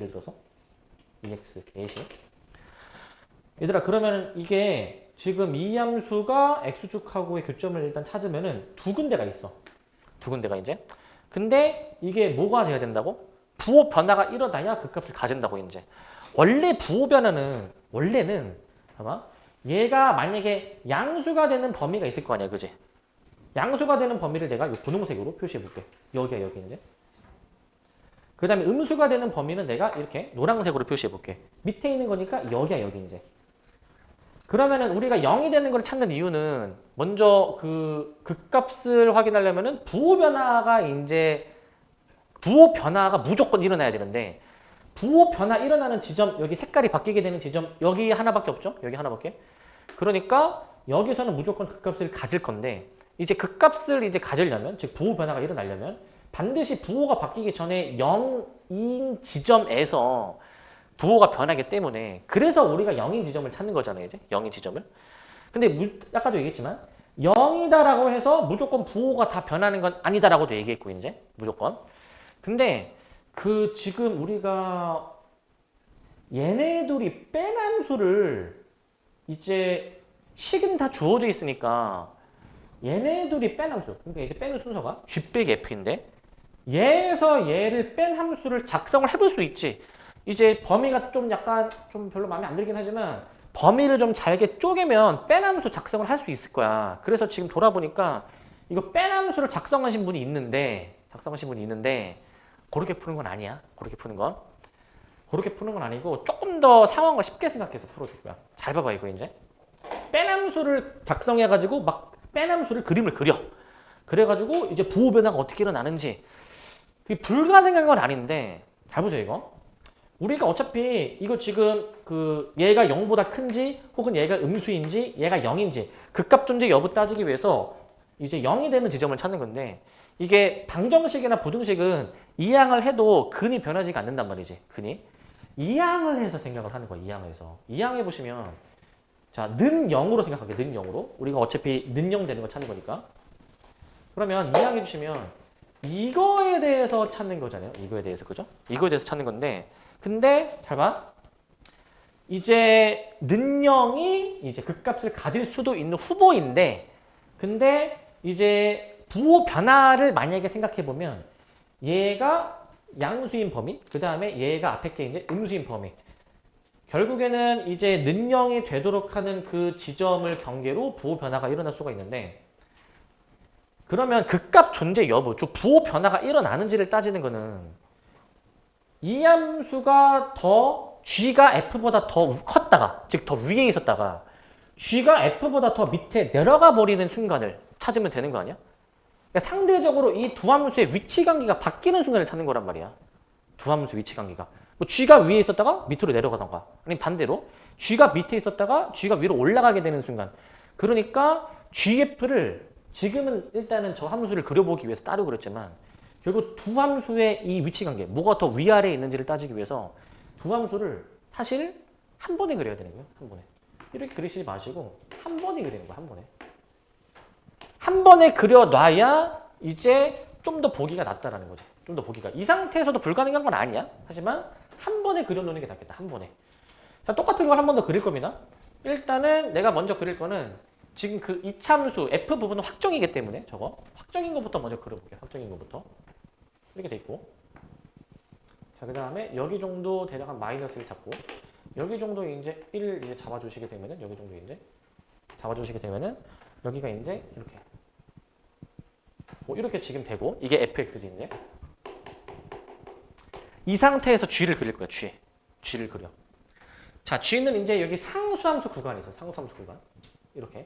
Speaker 1: ex 예시. 얘들아 그러면은 이게 지금 이 함수가 x축하고의 교점을 일단 찾으면은 두 군데가 있어. 두 군데가 이제. 근데 이게 뭐가 돼야 된다고? 부호 변화가 일어나야 그 값을 가진다고 이제. 원래 부호 변화는 원래는 봐봐. 얘가 만약에 양수가 되는 범위가 있을 거 아니야, 그지? 양수가 되는 범위를 내가 이 분홍색으로 표시해 볼게. 여기야 여기 이제. 그 다음에 음수가 되는 범위는 내가 이렇게 노란색으로 표시해 볼게. 밑에 있는 거니까 여기야 여기 이제. 그러면은 우리가 0이 되는 걸 찾는 이유는 먼저 극값을 확인하려면은 부호 변화가 무조건 일어나야 되는데, 부호 변화 일어나는 지점, 여기 색깔이 바뀌게 되는 지점 여기 하나밖에 없죠? 여기 하나밖에. 그러니까 여기서는 무조건 극값을 가질 건데, 이제 극값을 이제 가지려면, 즉 부호 변화가 일어나려면 반드시 부호가 바뀌기 전에 0인 지점에서 부호가 변하기 때문에, 그래서 우리가 0인 지점을 찾는 거잖아요. 이제 0인 지점을. 근데 아까도 얘기했지만 0이다라고 해서 무조건 부호가 다 변하는 건 아니다라고도 얘기했고 이제 무조건. 근데 지금 우리가 얘네들이 뺀 함수를 이제 식은 다 주어져 있으니까 얘네들이 뺀 함수, 그러니까 이제 빼는 순서가 g 빼기 f인데, 얘에서 얘를 뺀 함수를 작성을 해볼 수 있지. 이제 범위가 좀 약간 좀 별로 마음에 안 들긴 하지만 범위를 좀 잘게 쪼개면 뺀 함수 작성을 할 수 있을 거야. 그래서 지금 돌아보니까 이거 뺀 함수를 작성하신 분이 있는데 그렇게 푸는 건 아니야. 그렇게 푸는 건 아니고 조금 더 상황을 쉽게 생각해서 풀어줄 거야. 잘 봐봐 이거 이제. 뺀 함수를 작성해가지고 막 뺀 함수를 그림을 그려. 그래가지고 이제 부호 변화가 어떻게 일어나는지. 그게 불가능한 건 아닌데, 잘 보세요 이거. 우리가 어차피 이거 지금 얘가 0보다 큰지 혹은 얘가 음수인지 얘가 0인지 극값 존재 여부 따지기 위해서 이제 0이 되는 지점을 찾는 건데, 이게 방정식이나 부등식은 이항을 해도 근이 변하지가 않는단 말이지. 근이. 이항을 해서 생각을 하는 거야. 이항을 해서. 이항해 보시면 자, 는 0으로 생각할게. 는 0으로. 우리가 어차피 는 0 되는 거 찾는 거니까. 그러면 이항해 주시면 이거에 대해서 찾는 거잖아요. 이거에 대해서. 그죠? 이거에 대해서 찾는 건데 근데 잘 봐. 이제 는 0이 이제 극값을 가질 수도 있는 후보인데 근데 이제 부호 변화를 만약에 생각해 보면 얘가 양수인 범위, 그 다음에 얘가 앞에 게 이제 음수인 범위. 결국에는 이제 는 0이 되도록 하는 그 지점을 경계로 부호 변화가 일어날 수가 있는데 그러면 극값 존재 여부, 즉 부호 변화가 일어나는지를 따지는 거는 이 함수가 더 g가 f보다 더 컸다가, 즉 더 위에 있었다가 g가 f보다 더 밑에 내려가 버리는 순간을 찾으면 되는 거 아니야? 그러니까 상대적으로 이 두 함수의 위치 관계가 바뀌는 순간을 찾는 거란 말이야. 두 함수 위치 관계가. 뭐 g가 위에 있었다가 밑으로 내려가던가 아니면 반대로 g가 밑에 있었다가 g가 위로 올라가게 되는 순간. 그러니까 gf를 지금은 일단은 저 함수를 그려보기 위해서 따로 그렸지만 결국 두 함수의 이 위치 관계, 뭐가 더 위아래에 있는지를 따지기 위해서 두 함수를 사실 한 번에 그려야 되는 거예요. 한 번에. 이렇게 그리시지 마시고 한 번에 그리는 거야. 한 번에. 한 번에 그려놔야 이제 좀 더 보기가 낫다라는 거지. 좀 더 보기가. 이 상태에서도 불가능한 건 아니야. 하지만 한 번에 그려놓는 게 낫겠다. 한 번에. 자, 똑같은 걸 한 번 더 그릴 겁니다. 일단은 내가 먼저 그릴 거는 지금 그 이참수 f 부분은 확정이기 때문에 저거 확정인 것부터 먼저 그려볼게요. 확정인 것부터. 이렇게 돼 있고. 자, 그 다음에 여기 정도 대략 한 마이너스 1 잡고 여기 정도 이제 1 이제 잡아주시게 되면은 여기 정도 이제 잡아주시게 되면은 여기가 이제 이렇게 뭐 이렇게 지금 되고 이게 fx지 이제 이 상태에서 g를 그릴 거야. g를 그려. 자, g는 이제 여기 상수함수 구간이 있어. 상수함수 구간 이렇게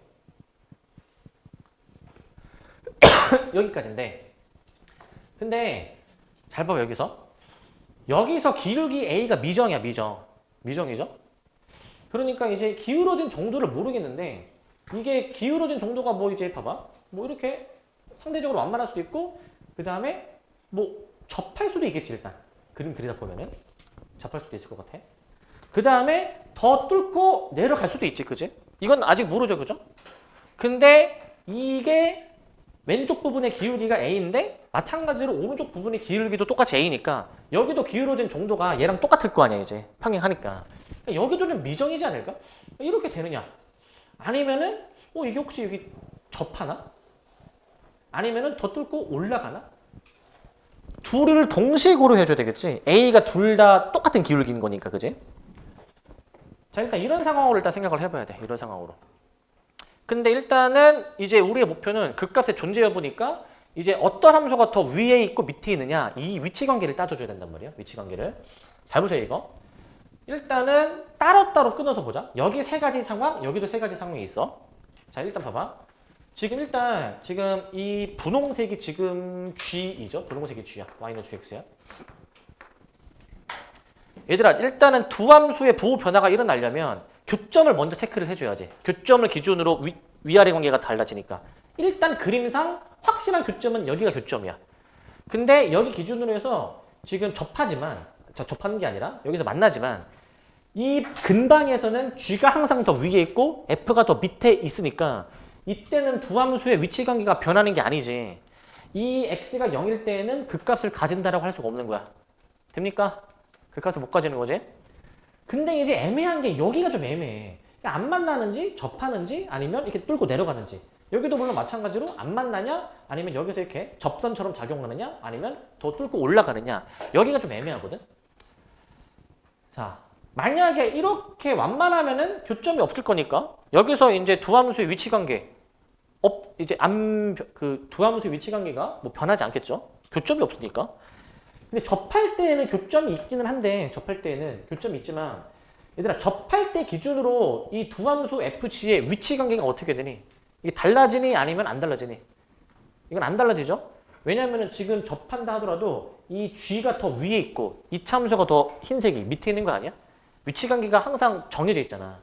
Speaker 1: 여기까지인데 근데 잘 봐요. 여기서 기울기 a가 미정이야. 미정이죠. 그러니까 이제 기울어진 정도를 모르겠는데 이게 기울어진 정도가 뭐 이제 봐봐. 뭐 이렇게 상대적으로 완만할 수도 있고 그 다음에 뭐 접할 수도 있겠지. 일단 그림 그리다 보면은 접할 수도 있을 것 같아. 그 다음에 더 뚫고 내려갈 수도 있지. 그지? 이건 아직 모르죠. 그죠? 근데 이게 왼쪽 부분의 기울기가 a인데 마찬가지로 오른쪽 부분의 기울기도 똑같이 a니까 여기도 기울어진 정도가 얘랑 똑같을 거 아니야. 이제 평행하니까 여기도 좀 미정이지 않을까? 이렇게 되느냐? 아니면은 이게 혹시 여기 접하나? 아니면은 더 뚫고 올라가나? 둘을 동시에 고려해줘야 되겠지. a가 둘 다 똑같은 기울기인 거니까, 그지? 자, 일단 이런 상황으로 일단 생각을 해봐야 돼. 이런 상황으로. 근데 일단은 이제 우리의 목표는 극값의 존재 여부니까 이제 어떤 함수가 더 위에 있고 밑에 있느냐 이 위치 관계를 따져줘야 된단 말이야. 위치 관계를. 잘 보세요 이거. 일단은 따로따로 끊어서 보자. 여기 세 가지 상황, 여기도 세 가지 상황이 있어. 자, 일단 봐봐. 지금 이 분홍색이 지금 G이죠. 분홍색이 G야. Y는 GX야. 얘들아, 일단은 두 함수의 부호 변화가 일어나려면 교점을 먼저 체크를 해줘야지. 교점을 기준으로 위아래 관계가 달라지니까. 일단 그림상 확실한 교점은 여기가 교점이야. 근데 여기 기준으로 해서 지금 접하는 게 아니라 여기서 만나지만 이 근방에서는 G가 항상 더 위에 있고 F가 더 밑에 있으니까 이때는 두 함수의 위치 관계가 변하는 게 아니지. 이 X가 0일 때에는 극값을 가진다라고 할 수가 없는 거야. 됩니까? 극값을 못 가지는 거지. 근데 이제 애매한 게 여기가 좀 애매해. 안 만나는지 접하는지 아니면 이렇게 뚫고 내려가는지. 여기도 물론 마찬가지로 안 만나냐 아니면 여기서 이렇게 접선처럼 작용하느냐 아니면 더 뚫고 올라가느냐. 여기가 좀 애매하거든. 자, 만약에 이렇게 완만하면은 교점이 없을 거니까 여기서 이제 두 함수의 위치 관계 두 함수의 위치 관계가 뭐 변하지 않겠죠. 교점이 없으니까. 근데 접할 때에는 교점이 있기는 한데 접할 때에는 교점이 있지만 얘들아 접할 때 기준으로 이 두 함수 FG의 위치 관계가 어떻게 되니? 이게 달라지니 아니면 안 달라지니? 이건 안 달라지죠? 왜냐면은 지금 접한다 하더라도 이 G가 더 위에 있고 이 참수가 더 흰색이 밑에 있는 거 아니야? 위치 관계가 항상 정해져 있잖아.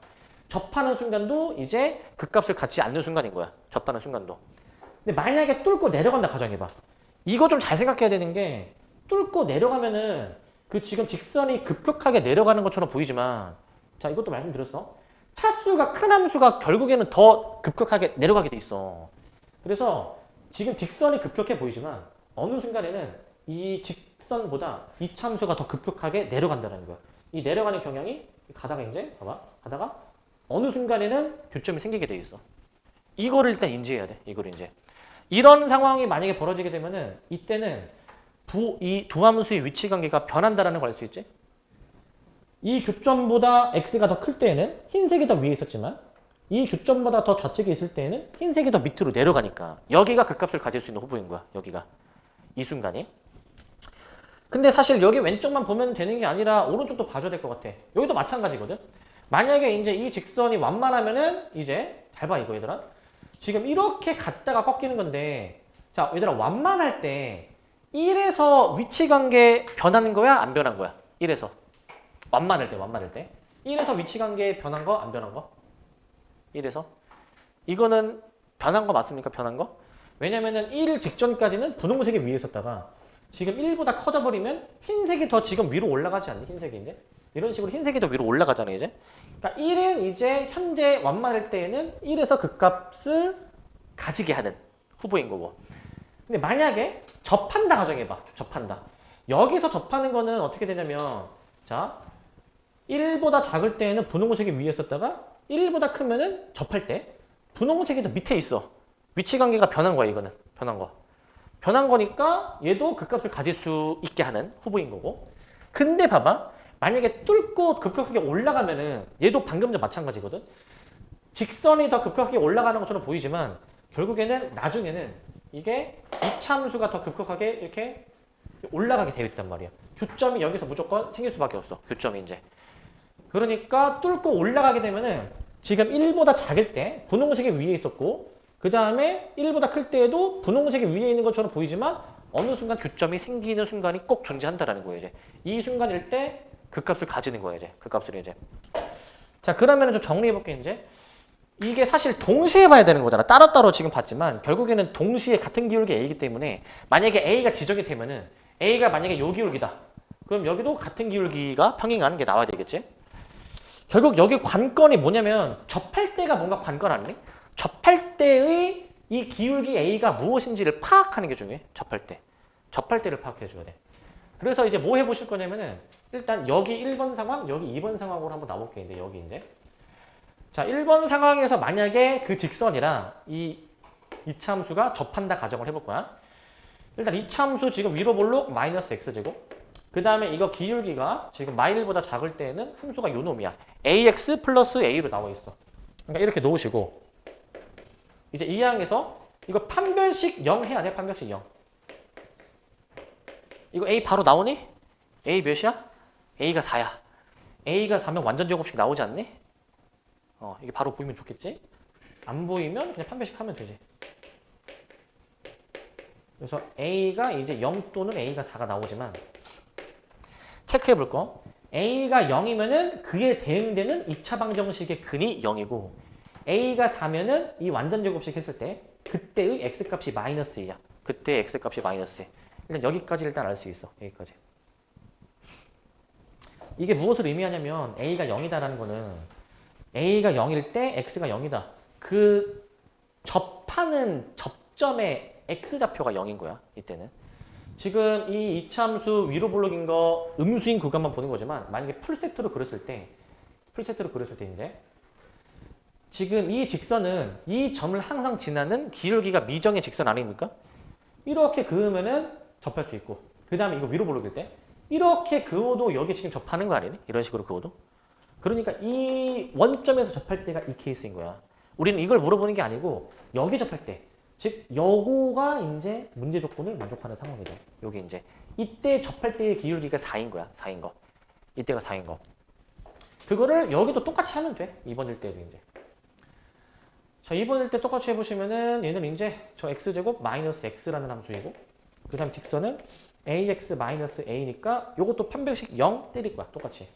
Speaker 1: 접하는 순간도 이제 극값을 갖지 않는 순간인 거야. 접하는 순간도. 근데 만약에 뚫고 내려간다 가정해봐. 이거 좀 잘 생각해야 되는 게 뚫고 내려가면은 그 지금 직선이 급격하게 내려가는 것처럼 보이지만 자, 이것도 말씀드렸어. 차수가 큰 함수가 결국에는 더 급격하게 내려가게 돼 있어. 그래서 지금 직선이 급격해 보이지만 어느 순간에는 이 직선보다 이 참수가 더 급격하게 내려간다는 거야. 이 내려가는 경향이 가다가 이제 봐봐. 가다가 어느 순간에는 교점이 생기게 돼 있어. 이거를 일단 인지해야 돼. 이거를 이제. 이런 상황이 만약에 벌어지게 되면은 이때는 이 두 함수의 위치 관계가 변한다라는 걸 알 수 있지. 이 교점보다 x가 더 클 때에는 흰색이 더 위에 있었지만 이 교점보다 더 좌측에 있을 때에는 흰색이 더 밑으로 내려가니까 여기가 극값을 가질 수 있는 호부인 거야. 여기가. 이 순간이. 근데 사실 여기 왼쪽만 보면 되는 게 아니라 오른쪽도 봐줘야 될 것 같아. 여기도 마찬가지거든. 만약에 이제 이 직선이 완만하면은 이제 잘 봐 이거 얘들아. 지금 이렇게 갔다가 꺾이는 건데 자 얘들아 완만할 때 1에서 위치관계 변하는 거야? 안 변한 거야? 1에서 완만할 때 1에서 위치관계 변한 거? 안 변한 거? 1에서 이거는 변한 거 맞습니까? 변한 거? 왜냐면은 1 직전까지는 분홍색이 위에 있었다가 지금 1보다 커져버리면 흰색이 더 지금 위로 올라가지 않니? 흰색이 이제 이런 식으로 흰색이 더 위로 올라가잖아요 이제. 그러니까 1은 이제 현재 완만할 때에는 1에서 극값을 가지게 하는 후보인 거고. 근데 만약에 접한다 가정해봐. 접한다. 여기서 접하는 거는 어떻게 되냐면 자 1보다 작을 때에는 분홍색이 위에 있었다가 1보다 크면은 접할 때 분홍색이 더 밑에 있어. 위치 관계가 변한 거야 이거는. 변한 거. 변한 거니까 얘도 극값을 가질 수 있게 하는 후보인 거고. 근데 봐봐. 만약에 뚫고 급격하게 올라가면은 얘도 방금 전 마찬가지거든. 직선이 더 급격하게 올라가는 것처럼 보이지만 결국에는 나중에는 이게 이차함수가 더 급격하게 이렇게 올라가게 되어 있단 말이야. 교점이 여기서 무조건 생길 수밖에 없어. 교점이 이제. 그러니까 뚫고 올라가게 되면은 지금 1보다 작을 때 분홍색이 위에 있었고 그 다음에 1보다 클 때에도 분홍색이 위에 있는 것처럼 보이지만 어느 순간 교점이 생기는 순간이 꼭 존재한다라는 거예요. 이제 이 순간일 때 그 값을 가지는 거예요. 이제 그 값을 이제. 자 그러면 좀 정리해 볼게요. 이제 이게 사실 동시에 봐야 되는 거잖아. 따로따로 지금 봤지만 결국에는 동시에 같은 기울기 A이기 때문에 만약에 A가 지정이 되면은 A가 만약에 요 기울기다. 그럼 여기도 같은 기울기가 평행하는 게 나와야 되겠지? 결국 여기 관건이 뭐냐면 접할 때가 뭔가 관건 아니니? 접할 때의 이 기울기 A가 무엇인지를 파악하는 게 중요해. 접할 때. 접할 때를 파악해 줘야 돼. 그래서 이제 뭐 해보실 거냐면은 일단 여기 1번 상황, 여기 2번 상황으로 한번 나볼게요. 이제 여기 이제. 자, 1번 상황에서 만약에 그 직선이랑 이 이차함수가 접한다 가정을 해볼 거야. 일단 이차함수 지금 위로 볼록 마이너스 x제곱. 그 다음에 이거 기울기가 지금 마일보다 작을 때에는 함수가 요 놈이야. ax 플러스 a로 나와 있어. 그러니까 이렇게 놓으시고 이제 이 항에서 이거 판별식 0 해야 돼. 판별식 0. 이거 a 바로 나오니? a 몇이야? a가 4야. a가 4면 완전 제곱식 나오지 않니? 이게 바로 보이면 좋겠지? 안 보이면 그냥 판별식 하면 되지. 그래서 a가 이제 0 또는 a가 4가 나오지만 체크해 볼 거. a가 0이면은 그에 대응되는 2차 방정식의 근이 0이고 a가 4면은 이 완전 제곱식 했을 때 그때의 x값이 마이너스 2야. 그때의 x값이 마이너스 2. 일단 여기까지 일단 알 수 있어. 여기까지. 이게 무엇을 의미하냐면 a가 0이다라는 거는 a가 0일 때 x가 0이다. 그 접하는 접점의 x좌표가 0인 거야. 이때는. 지금 이 이차함수 위로 볼록인 거 음수인 구간만 보는 거지만 만약에 풀세트로 그렸을 때 이제 지금 이 직선은 이 점을 항상 지나는 기울기가 미정의 직선 아닙니까? 이렇게 그으면은 접할 수 있고 그 다음에 이거 위로 볼록일 때 이렇게 그어도 여기 지금 접하는 거 아니니? 이런 식으로 그어도 그러니까 이 원점에서 접할 때가 이 케이스인 거야. 우리는 이걸 물어보는 게 아니고 여기 접할 때 즉 요거가 이제 문제 조건을 만족하는 상황이죠. 여기 이제 이때 접할 때의 기울기가 4인 거야. 4인 거. 이때가 4인 거. 그거를 여기도 똑같이 하면 돼. 2번일 때도 이제. 자, 2번일 때 똑같이 해보시면은 얘는 이제 저 x제곱 마이너스 x라는 함수이고 그 다음 직선은 ax 마이너스 a니까 요것도 판별식 0 때릴 거야. 똑같이.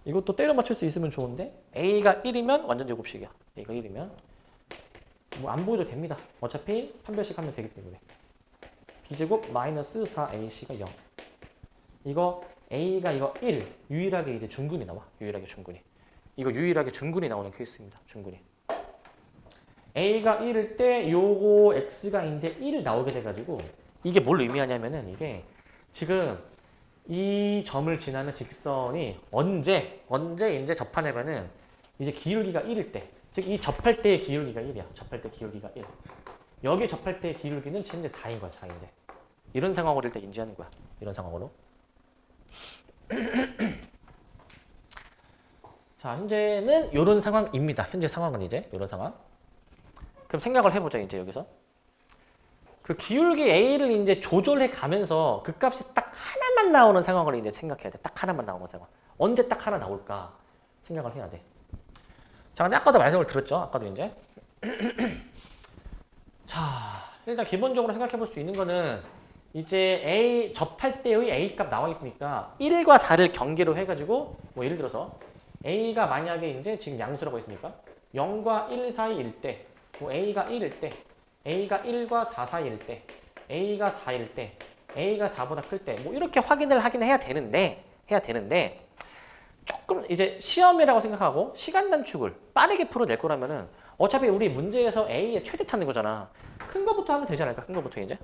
Speaker 1: 이것도 때려 맞출 수 있으면 좋은데 a가 1이면 완전 제곱식이야. a가 1이면 뭐 안 보여도 됩니다. 어차피 판별식 하면 되기 때문에 b제곱 마이너스 4ac가 0. 이거 A가 이거 1, 유일하게 이제 중근이 나와. 유일하게 중근이. 이거 유일하게 중근이 나오는 케이스입니다. 중근이. A가 1일 때 요거 X가 이제 1 나오게 돼가지고 이게 뭘 의미하냐면은 이게 지금 이 점을 지나는 직선이 언제 이제 접하냐면은 이제 기울기가 1일 때, 즉 이 접할 때의 기울기가 1이야. 접할 때 기울기가 1. 여기 접할 때의 기울기는 현재 4인 거야, 4인데. 이런 상황으로 일단 인지하는 거야. 이런 상황으로. 자, 현재는 이런 상황입니다. 현재 상황은 이제 이런 상황. 그럼 생각을 해보자, 이제 여기서. 그 기울기 A를 이제 조절해 가면서 그 값이 딱 하나만 나오는 상황을 이제 생각해야 돼. 딱 하나만 나오는 상황. 언제 딱 하나 나올까 생각을 해야 돼. 자, 근데 아까도 말씀을 드렸죠. 아까도 이제. 자, 일단 기본적으로 생각해 볼 수 있는 거는 이제 A 접할 때의 A 값 나와 있으니까 1과 4를 경계로 해가지고 뭐 예를 들어서 A가 만약에 이제 지금 양수라고 했으니까 0과 1 사이일 때, 뭐 A가 1일 때, A가 1과 4 사이일 때, A가 4일 때, A가 4보다 클 때, 뭐 이렇게 확인을 하긴 해야 되는데 조금 이제 시험이라고 생각하고 시간 단축을 빠르게 풀어낼 거라면은 어차피 우리 문제에서 A의 최대 찾는 거잖아. 큰 거부터 하면 되지 않을까? 큰 거부터 이제.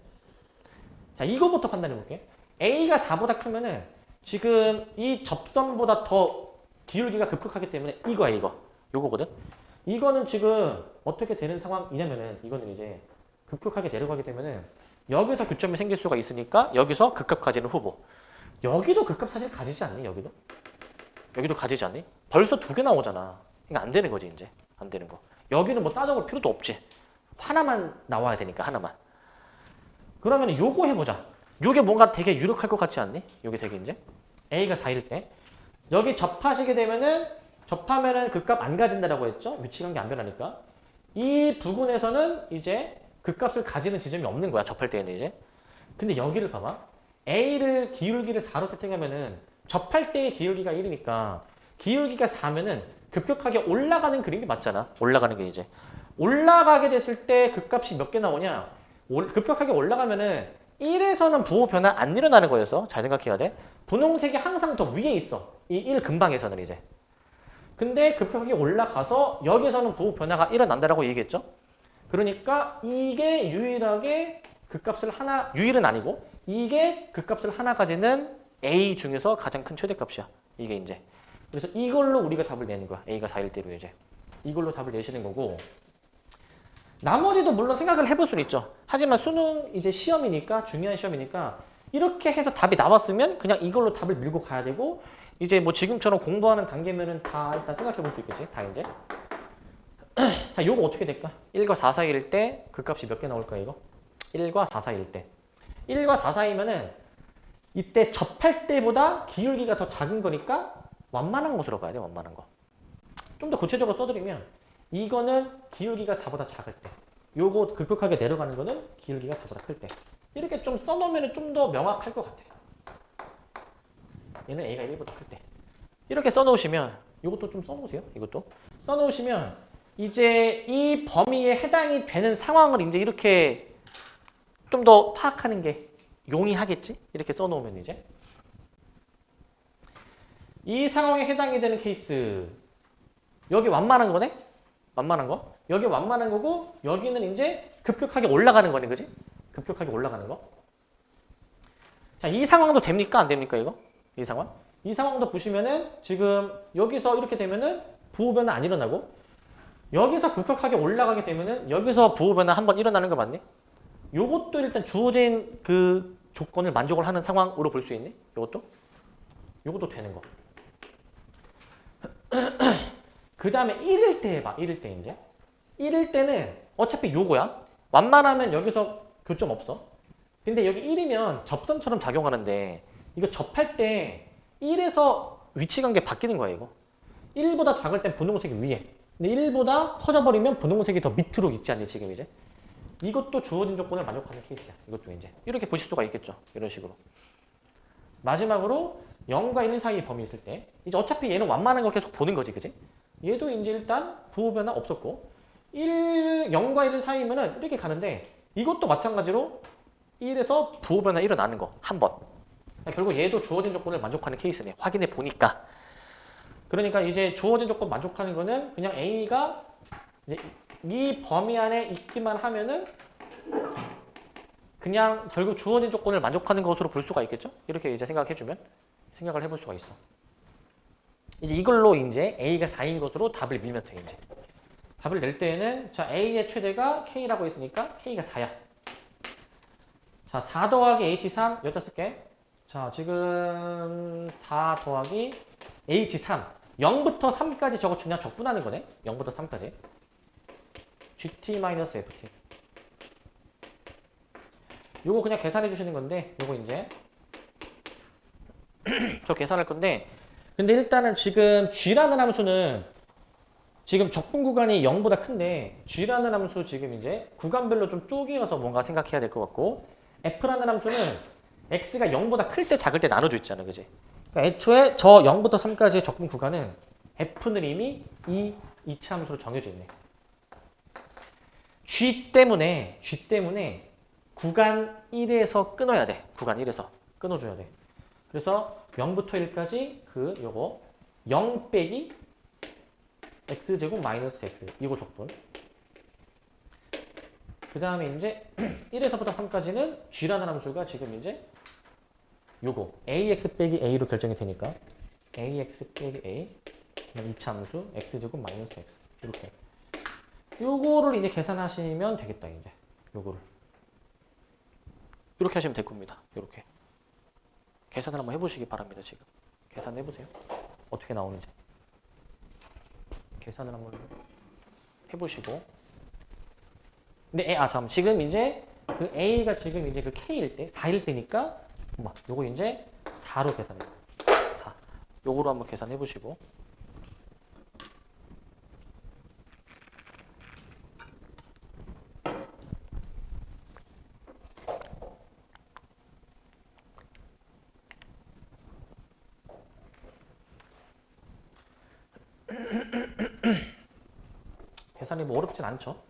Speaker 1: 자, 이거부터 판단해 볼게. A가 4보다 크면은 지금 이 접선보다 더 기울기가 급격하기 때문에 이거야, 이거. 요거거든. 이거는 지금 어떻게 되는 상황이냐면은 이거는 이제 급격하게 내려가게 되면은 여기서 교점이 생길 수가 있으니까 여기서 극값 가지는 후보. 여기도 극값 사실 가지지 않니? 여기도 가지지 않니? 벌써 2개 나오잖아. 이거 안 되는 거지, 이제. 안 되는 거. 여기는 뭐 따져볼 필요도 없지. 하나만 나와야 되니까, 하나만. 그러면 요거 해보자. 요게 뭔가 되게 유력할 것 같지 않니? 요게 되게 이제. A가 4일 때. 여기 접하시게 되면은, 접하면은 그 값 안 가진다라고 했죠? 위치관계 안 변하니까. 이 부분에서는 이제 그 값을 가지는 지점이 없는 거야. 접할 때에는 이제. 근데 여기를 봐봐. A를 기울기를 4로 세팅하면은 접할 때의 기울기가 1이니까 기울기가 4면은 급격하게 올라가는 그림이 맞잖아. 올라가는 게 이제. 올라가게 됐을 때 그 값이 몇 개 나오냐? 급격하게 올라가면은 1에서는 부호 변화 안 일어나는 거여서 잘 생각해야 돼. 분홍색이 항상 더 위에 있어. 이 1 근방에서는 이제. 근데 급격하게 올라가서 여기서는 부호 변화가 일어난다라고 얘기했죠. 그러니까 이게 유일하게 그 값을 하나, 유일은 아니고 이게 그 값을 하나 가지는 A 중에서 가장 큰 최대값이야. 이게 이제. 그래서 이걸로 우리가 답을 내는 거야. A가 4일 때로 이제. 이걸로 답을 내시는 거고. 나머지도 물론 생각을 해볼 수는 있죠. 하지만 수능 이제 시험이니까, 중요한 시험이니까 이렇게 해서 답이 나왔으면 그냥 이걸로 답을 밀고 가야 되고 이제 뭐 지금처럼 공부하는 단계면은 다 일단 생각해 볼 수 있겠지. 다 이제. 자, 요거 어떻게 될까? 1과 4 사이일 때 그 값이 몇 개 나올까 이거? 1과 4 사이일 때. 1과 4 사이면은 이때 접할 때보다 기울기가 더 작은 거니까 완만한 것으로 봐야 돼. 완만한 거. 좀 더 구체적으로 써드리면 이거는 기울기가 4보다 작을 때. 요거 급격하게 내려가는 거는 기울기가 4보다 클 때. 이렇게 좀 써놓으면 좀 더 명확할 것 같아요. 얘는 A가 1보다 클 때. 이렇게 써놓으시면 이것도 좀 써놓으세요. 이것도. 써놓으시면 이제 이 범위에 해당이 되는 상황을 이제 이렇게 좀 더 파악하는 게 용이하겠지? 이렇게 써놓으면 이제. 이 상황에 해당이 되는 케이스. 여기 완만한 거네? 완만한 거. 여기 완만한 거고 여기는 이제 급격하게 올라가는 거네. 그지? 급격하게 올라가는 거. 자, 이 상황도 됩니까? 안 됩니까? 이거? 이 상황? 이 상황도 보시면은 지금 여기서 이렇게 되면은 부호 변화 안 일어나고 여기서 급격하게 올라가게 되면은 여기서 부호 변화 한번 일어나는 거 맞니? 요것도 일단 주어진 그 조건을 만족을 하는 상황으로 볼 수 있니? 요것도 되는 거. 그 다음에 1일 때 해봐. 1일 때 이제. 1일 때는 어차피 요거야. 완만하면 여기서 교점 없어. 근데 여기 1이면 접선처럼 작용하는데 이거 접할 때 1에서 위치관계 바뀌는 거야 이거. 1보다 작을 땐 분홍색이 위에. 근데 1보다 커져버리면 분홍색이 더 밑으로 있지 않니 지금 이제. 이것도 주어진 조건을 만족하는 케이스야. 이것도 이제. 이렇게 보실 수가 있겠죠. 이런 식으로. 마지막으로 0과 1 사이 범위 있을 때 이제 어차피 얘는 완만한 거 계속 보는 거지. 그지? 얘도 이제 일단 부호 변화 없었고 0과 1 사이면은 이렇게 가는데 이것도 마찬가지로 1에서 부호 변화 일어나는 거 한 번. 결국 얘도 주어진 조건을 만족하는 케이스네. 확인해 보니까. 그러니까 이제 주어진 조건 만족하는 거는 그냥 A가 이제 이 범위 안에 있기만 하면은 그냥 결국 주어진 조건을 만족하는 것으로 볼 수가 있겠죠? 이렇게 이제 생각해주면 생각을 해볼 수가 있어. 이제 이걸로 이제 A가 4인 것으로 답을 밀면 돼, 이제. 답을 낼 때에는 자, A의 최대가 K라고 했으니까 K가 4야. 자, 4 더하기 H3 여기다 쓸게. 자, 지금 4 더하기 H3 0부터 3까지 저거 그냥 적분하는 거네. 0부터 3까지. GT-FT. 요거 그냥 계산해 주시는 건데 요거 이제 저 계산할 건데 근데 일단은 지금 G라는 함수는 지금 적분 구간이 0보다 큰데 G라는 함수 지금 이제 구간별로 좀 쪼개어서 뭔가 생각해야 될 것 같고 F라는 함수는 X가 0보다 클 때 작을 때 나눠져 있잖아, 그지? 그러니까 애초에 저 0부터 3까지의 적분 구간은 F는 이미 이 이차 함수로 정해져 있네. G 때문에 구간 1에서 끊어야 돼. 구간 1에서 끊어줘야 돼. 그래서 0부터 1까지 그 요거 0 빼기 x제곱 마이너스 x 이거 적분. 그 다음에 이제 1에서부터 3까지는 g라는 함수가 지금 이제 요거 ax 빼기 a로 결정이 되니까 ax 빼기 a 2차 함수 x제곱 마이너스 x 이렇게 요거를 이제 계산하시면 되겠다. 이제 요거를 이렇게 하시면 될 겁니다. 이렇게 계산을 한번 해보시기 바랍니다. 지금 계산해보세요. 어떻게 나오는지 계산을 한번 해보시고 근데 잠 지금 이제 그 A가 지금 이제 그 K일 때 4일 때니까 요거 이제 4로 계산해요. 4 요거로 한번 계산해보시고 계산이 뭐 어렵진 않죠.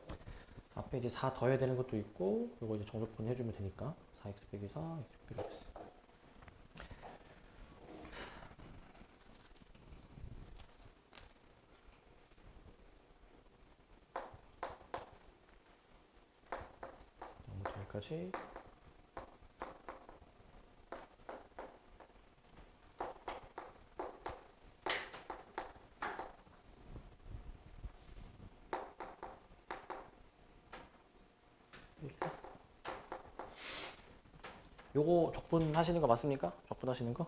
Speaker 1: 앞에 이제 4 더해야 되는 것도 있고 이거 이제 정적분 해주면 되니까 4x 빼기 4, x 빼기 x 아무튼 여기까지 요거 적분 하시는 거 맞습니까? 적분 하시는 거?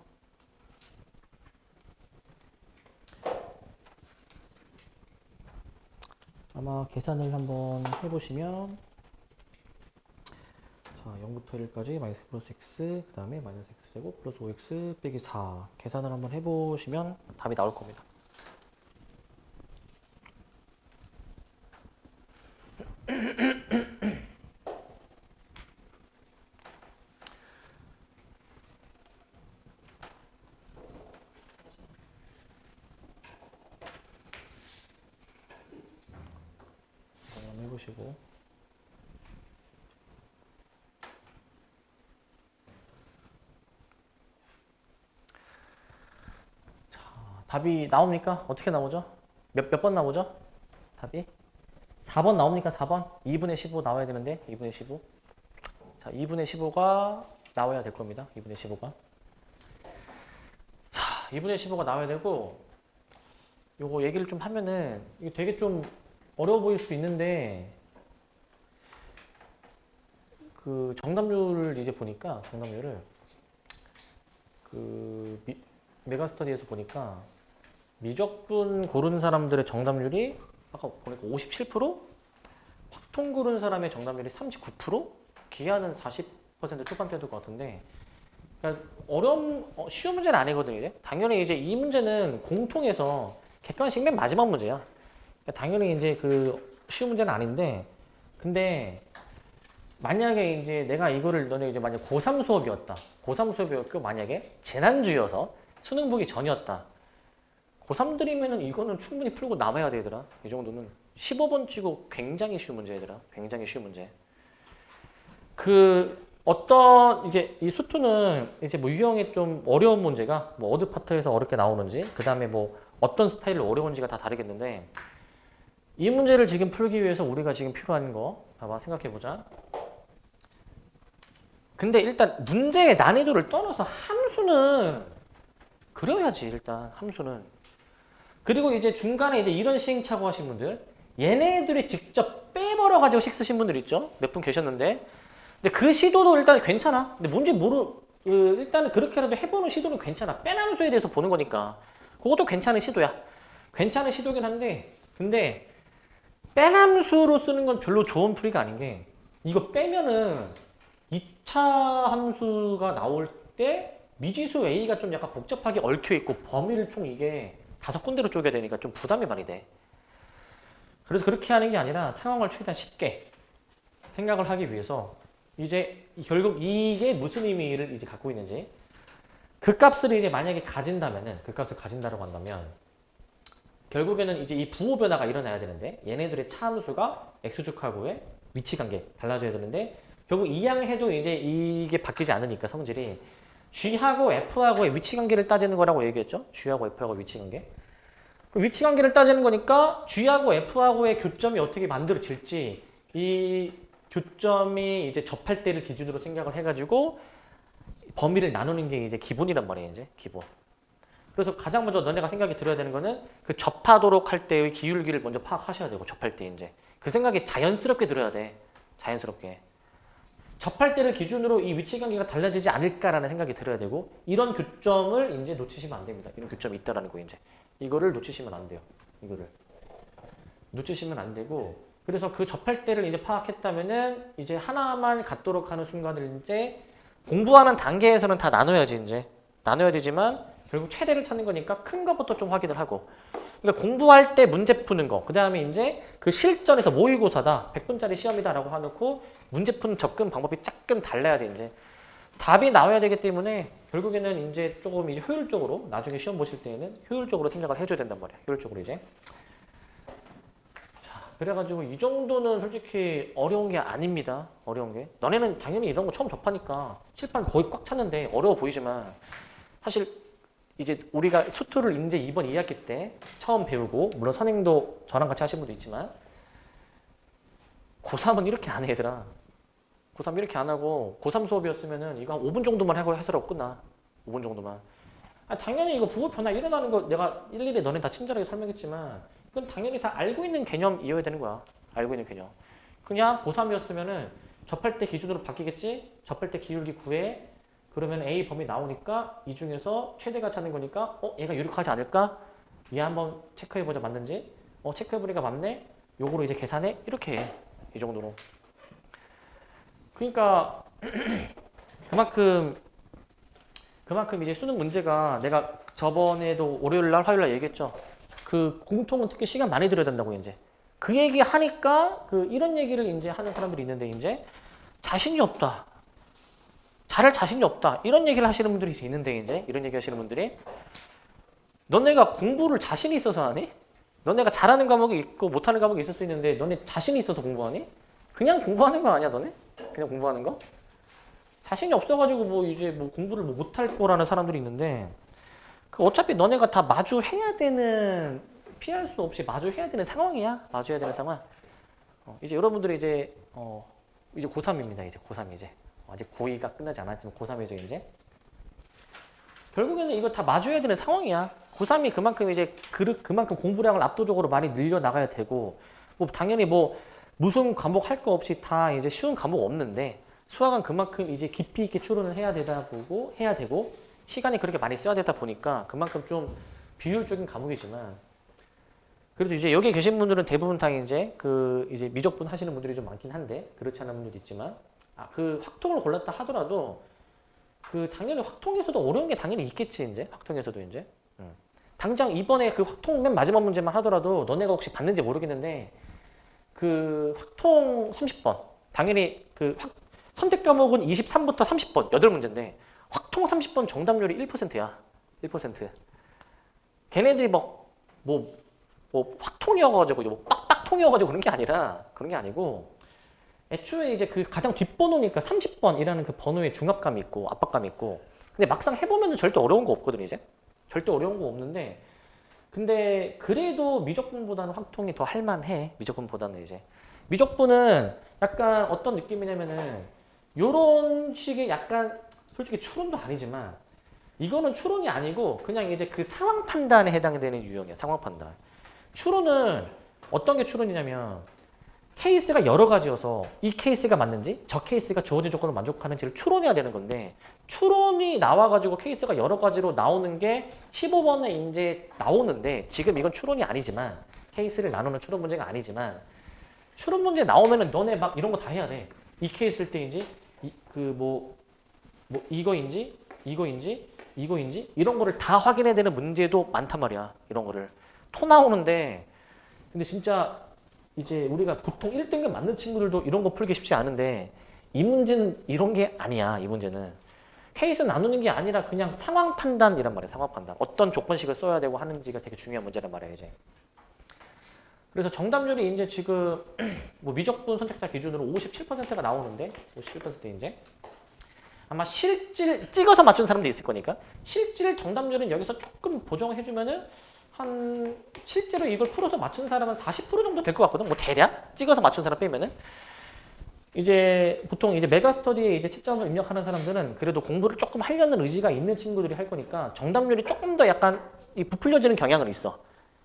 Speaker 1: 아마 계산을 한번 해보시면 자 0부터 1까지 마이너스 플러스 x 그 다음에 마이너스 x제곱 플러스 5x 빼기 4 계산을 한번 해보시면 답이 나올 겁니다. 한번 해보시고 자 답이 나옵니까? 어떻게 나오죠? 몇 번 나오죠? 답이 4번 나옵니까? 4번 2분의 15 나와야 되는데 2분의 15 자 2분의 15가 나와야 될 겁니다. 2분의 15가 자 2분의 15가 나와야 되고 요거 얘기를 좀 하면은 이게 되게 좀 어려워 보일 수 있는데 그 정답률을 이제 보니까 정답률을 그 메가스터디에서 보니까 미적분 고른 사람들의 정답률이 아까 보니까 57%? 확통 고른 사람의 정답률이 39%? 기하는 40% 초반대 될 것 같은데 그러니까 쉬운 문제는 아니거든요. 이제. 당연히 이제 이 문제는 공통해서 객관식 맨 마지막 문제야. 그러니까 당연히 이제 그 쉬운 문제는 아닌데 근데 만약에 이제 내가 이거를 너네 이제 만약 고3 수업이었다. 고3 수업이었고 만약에 재난주여서 수능 보기 전이었다. 고3들이면은 이거는 충분히 풀고 남아야 되더라. 이 정도는 15번 치고 굉장히 쉬운 문제 얘들아. 굉장히 쉬운 문제. 그 어떤 이게 이 수투는 이제 뭐 유형의 좀 어려운 문제가 뭐 어느 파트에서 어렵게 나오는지 그 다음에 뭐 어떤 스타일로 어려운지가 다 다르겠는데 이 문제를 지금 풀기 위해서 우리가 지금 필요한 거 봐봐 생각해 보자. 근데 일단 문제의 난이도를 떠나서 함수는 그려야지 일단 함수는. 그리고 이제 중간에 이제 이런 시행착오 하신 분들 얘네들이 직접 빼버려 가지고 식 쓰신 분들 있죠? 몇 분 계셨는데 근데 그 시도도 일단 괜찮아. 근데 뭔지 일단은 그렇게라도 해보는 시도는 괜찮아. 빼남수에 대해서 보는 거니까. 그것도 괜찮은 시도야. 괜찮은 시도긴 한데, 근데 빼남수로 쓰는 건 별로 좋은 풀이가 아닌 게, 이거 빼면은 2차 함수가 나올 때 미지수 A가 좀 약간 복잡하게 얽혀 있고 범위를 총 이게 5군데로 쪼개야 되니까 좀 부담이 많이 돼. 그래서 그렇게 하는 게 아니라 상황을 최대한 쉽게 생각을 하기 위해서 이제 결국 이게 무슨 의미를 이제 갖고 있는지 그 값을 이제 만약에 가진다면은 그 값을 가진다라고 한다면 결국에는 이제 이 부호 변화가 일어나야 되는데 얘네들의 차함수가 x축하고의 위치 관계 달라져야 되는데 결국 이항해도 이제 이게 바뀌지 않으니까 성질이 g하고 f하고의 위치 관계를 따지는 거라고 얘기했죠. g하고 f하고 위치 관계. 그 위치 관계를 따지는 거니까 g하고 f하고의 교점이 어떻게 만들어질지 이 교점이 이제 접할 때를 기준으로 생각을 해가지고 범위를 나누는 게 이제 기본이란 말이에요, 이제 기본. 그래서 가장 먼저 너네가 생각이 들어야 되는 거는 그 접하도록 할 때의 기울기를 먼저 파악하셔야 되고 접할 때 이제 그 생각이 자연스럽게 들어야 돼, 자연스럽게. 접할 때를 기준으로 이 위치 관계가 달라지지 않을까라는 생각이 들어야 되고 이런 교점을 이제 놓치시면 안 됩니다. 이런 교점이 있다라는 거 이제 이거를 놓치시면 안 돼요. 이거를 놓치시면 안 되고. 그래서 그 접할 때를 이제 파악했다면은 이제 하나만 갖도록 하는 순간을 이제 공부하는 단계에서는 다 나눠야지 이제 나눠야 되지만 결국 최대를 찾는 거니까 큰 것부터 좀 확인을 하고 그러니까 공부할 때 문제 푸는 거 그다음에 이제 그 실전에서 모의고사다 100분짜리 시험이다라고 해놓고 문제 푸는 접근 방법이 조금 달라야 돼 이제 답이 나와야 되기 때문에 결국에는 이제 조금 이제 효율적으로 나중에 시험 보실 때에는 효율적으로 생각을 해줘야 된단 말이야 효율적으로 이제 그래가지고 이 정도는 솔직히 어려운 게 아닙니다. 어려운 게. 너네는 당연히 이런 거 처음 접하니까 칠판 거의 꽉 찼는데 어려워 보이지만 사실 이제 우리가 수투를 이제 이번 2학기 때 처음 배우고 물론 선생님도 저랑 같이 하신 분도 있지만 고3은 이렇게 안 해 얘들아. 고3 이렇게 안 하고 고3 수업이었으면은 이거 한 5분 정도만 하고 해서라고 끝나. 5분 정도만. 아, 당연히 이거 부호 변화 일어나는 거 내가 일일이 너네 다 친절하게 설명했지만 그건 당연히 다 알고 있는 개념이어야 되는 거야. 알고 있는 개념. 그냥 고3이었으면은 접할 때 기준으로 바뀌겠지? 접할 때 기울기 구해. 그러면 A 범위 나오니까 이 중에서 최대가 찾는 거니까 얘가 유력하지 않을까? 얘 한번 체크해보자 맞는지. 체크해보니까 맞네? 요거로 이제 계산해? 이렇게 해. 이 정도로. 그러니까 그만큼 이제 수능 문제가 내가 저번에도 월요일 날 화요일 날 얘기했죠. 그 공통은 특히 시간 많이 들여야 된다고 이제. 그 얘기 하니까 이런 얘기를 이제 하는 사람들이 있는데 이제 자신이 없다. 잘할 자신이 없다. 이런 얘기를 하시는 분들이 있는데 이제 이런 얘기 하시는 분들이 너네가 공부를 자신이 있어서 하니? 너네가 잘하는 과목이 있고 못하는 과목이 있을 수 있는데 너네 자신이 있어서 공부하니? 그냥 공부하는 거 아니야 너네? 그냥 공부하는 거? 자신이 없어가지고 뭐 이제 뭐 공부를 뭐 못할 거라는 사람들이 있는데 어차피 너네가 다 마주해야 되는 피할 수 없이 마주해야 되는 상황이야. 마주해야 되는 상황. 이제 여러분들이 이제 고3입니다. 이제 고3 이제 아직 고2가 끝나지 않았지만 고3이죠 이제. 결국에는 이거 다 마주해야 되는 상황이야. 고3이 그만큼 이제 그만큼 공부량을 압도적으로 많이 늘려 나가야 되고 뭐 당연히 뭐 무슨 과목 할 거 없이 다 이제 쉬운 과목 없는데 수학은 그만큼 이제 깊이 있게 추론을 해야 되고 시간이 그렇게 많이 써야 되다 보니까 그만큼 좀 비효율적인 과목이지만 그래도 이제 여기에 계신 분들은 대부분 다 이제 이제 미적분 하시는 분들이 좀 많긴 한데 그렇지 않은 분들도 있지만 그 확통을 골랐다 하더라도 당연히 확통에서도 어려운 게 당연히 있겠지 이제 확통에서도 이제 당장 이번에 그 확통 맨 마지막 문제만 하더라도 너네가 혹시 봤는지 모르겠는데 확통 30번 당연히 선택 과목은 23부터 30번 8문제인데 확통 30번 정답률이 1%야. 1%. 걔네들이 뭐 확통이어가지고 뭐 빡빡통이어가지고 그런 게 아니라 그런 게 아니고 애초에 이제 그 가장 뒷번호니까 30번이라는 그 번호에 중압감이 있고 압박감이 있고 근데 막상 해보면은 절대 어려운 거 없거든 이제 절대 어려운 거 없는데 근데 그래도 미적분보다는 확통이 더 할만해 미적분보다는 이제 미적분은 약간 어떤 느낌이냐면은 요런 식의 약간 솔직히 추론도 아니지만 이거는 추론이 아니고 그냥 이제 그 상황 판단에 해당되는 유형이야 상황 판단 추론은 어떤 게 추론이냐면 케이스가 여러 가지여서 이 케이스가 맞는지 저 케이스가 주어진 조건을 만족하는지를 추론해야 되는 건데 추론이 나와가지고 케이스가 여러 가지로 나오는 게 15번에 이제 나오는데 지금 이건 추론이 아니지만 케이스를 나누는 추론 문제가 아니지만 추론 문제 나오면은 너네 막 이런 거 다 해야 돼. 이 케이스일 때인지 뭐 이거인지 이거인지 이런 거를 다 확인해야 되는 문제도 많단 말이야. 이런 거를 토 나오는데 근데 진짜 이제 우리가 보통 1등급 맞는 친구들도 이런 거 풀기 쉽지 않은데 이 문제는 이런 게 아니야. 이 문제는 케이스 나누는 게 아니라 그냥 상황 판단이란 말이야. 상황 판단. 어떤 조건식을 써야 되고 하는지가 되게 중요한 문제란 말이야. 이제. 그래서 정답률이 이제 지금 뭐 미적분 선택자 기준으로 57%가 나오는데 57% 이제 아마 실질 찍어서 맞춘 사람도 있을 거니까 실질 정답률은 여기서 조금 보정해주면은 한 실제로 이걸 풀어서 맞춘 사람은 40% 정도 될 것 같거든. 뭐 대략 찍어서 맞춘 사람 빼면은 이제 보통 이제 메가스터디에 이제 채점을 입력하는 사람들은 그래도 공부를 조금 하려는 의지가 있는 친구들이 할 거니까 정답률이 조금 더 약간 부풀려지는 경향은 있어.